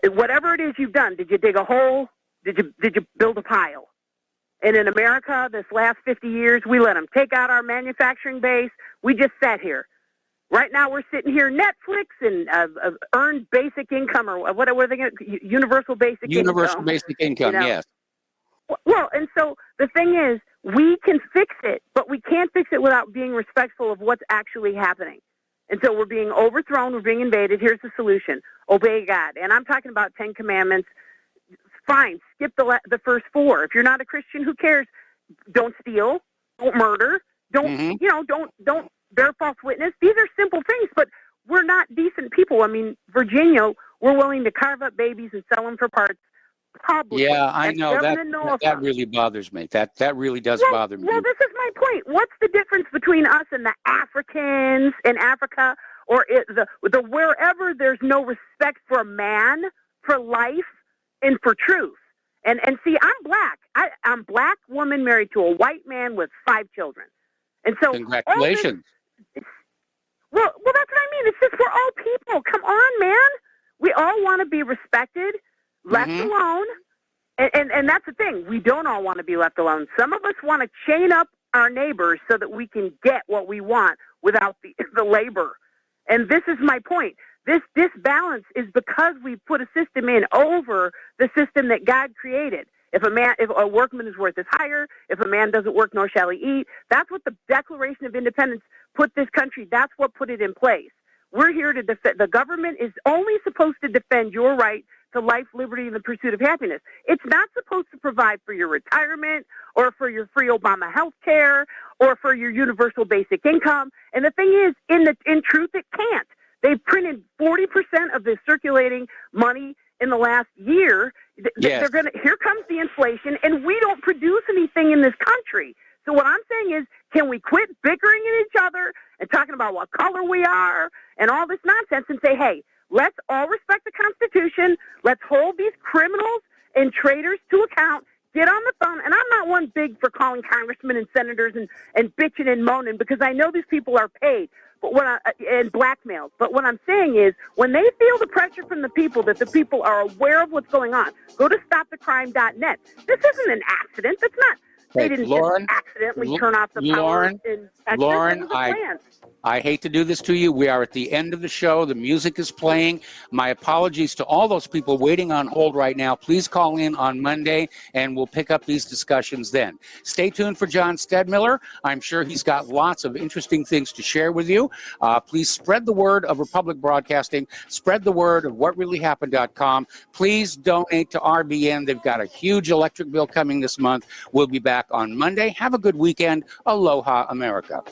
Whatever it is you've done, did you dig a hole? Did you build a pile? And in America, this last 50 years, we let them take out our manufacturing base. We just sat here. Right now, we're sitting here, Netflix and earned basic income, or what are they going to, universal basic income. Universal basic income, yes. Well, and so the thing is, we can fix it, but we can't fix it without being respectful of what's actually happening. And so we're being overthrown, we're being invaded. Here's the solution. Obey God. And I'm talking about 10 commandments. Fine, skip the first 4. If you're not a Christian, who cares? Don't steal, don't murder, don't bear false witness. These are simple things, but we're not decent people. I mean, Virginia, we're willing to carve up babies and sell them for parts publicly. Yeah, I know. That really bothers me. That really does bother me. Well, this is my point. What's the difference between us and the Africans in Africa, or the wherever there's no respect for man, for life, and for truth? And see, I'm black. I'm a black woman married to a white man with 5 children. And so, congratulations. Well, that's what I mean. It's just we're all people. Come on, man. We all want to be respected, left alone. And that's the thing. We don't all want to be left alone. Some of us want to chain up our neighbors so that we can get what we want without the labor. And this is my point. This disbalance is because we put a system in over the system that God created. If a workman is worth his hire, if a man doesn't work, nor shall he eat. That's what the Declaration of Independence put this country. That's what put it in place. We're here to defend. The government is only supposed to defend your right to life, liberty, and the pursuit of happiness. It's not supposed to provide for your retirement or for your free Obama health care or for your universal basic income. And the thing is, in truth, it can't. They've printed 40% of the circulating money in the last year. Yes. Here comes the inflation, and we don't produce anything in this country. So what I'm saying is, can we quit bickering at each other and talking about what color we are and all this nonsense and say, hey, let's all respect the Constitution. Let's hold these criminals and traitors to account. Get on the phone. And I'm not one big for calling congressmen and senators and bitching and moaning, because I know these people are paid and blackmailed. But what I'm saying is, when they feel the pressure from the people, that the people are aware of what's going on, go to stopthecrime.net. This isn't an accident. That's not. They didn't just accidentally turn off the power. Lauren, I hate to do this to you. We are at the end of the show. The music is playing. My apologies to all those people waiting on hold right now. Please call in on Monday, and we'll pick up these discussions then. Stay tuned for John Stedmiller. I'm sure he's got lots of interesting things to share with you. Please spread the word of Republic Broadcasting. Spread the word of whatreallyhappened.com. Please donate to RBN. They've got a huge electric bill coming this month. We'll be back on Monday. Have a good weekend. Aloha, America.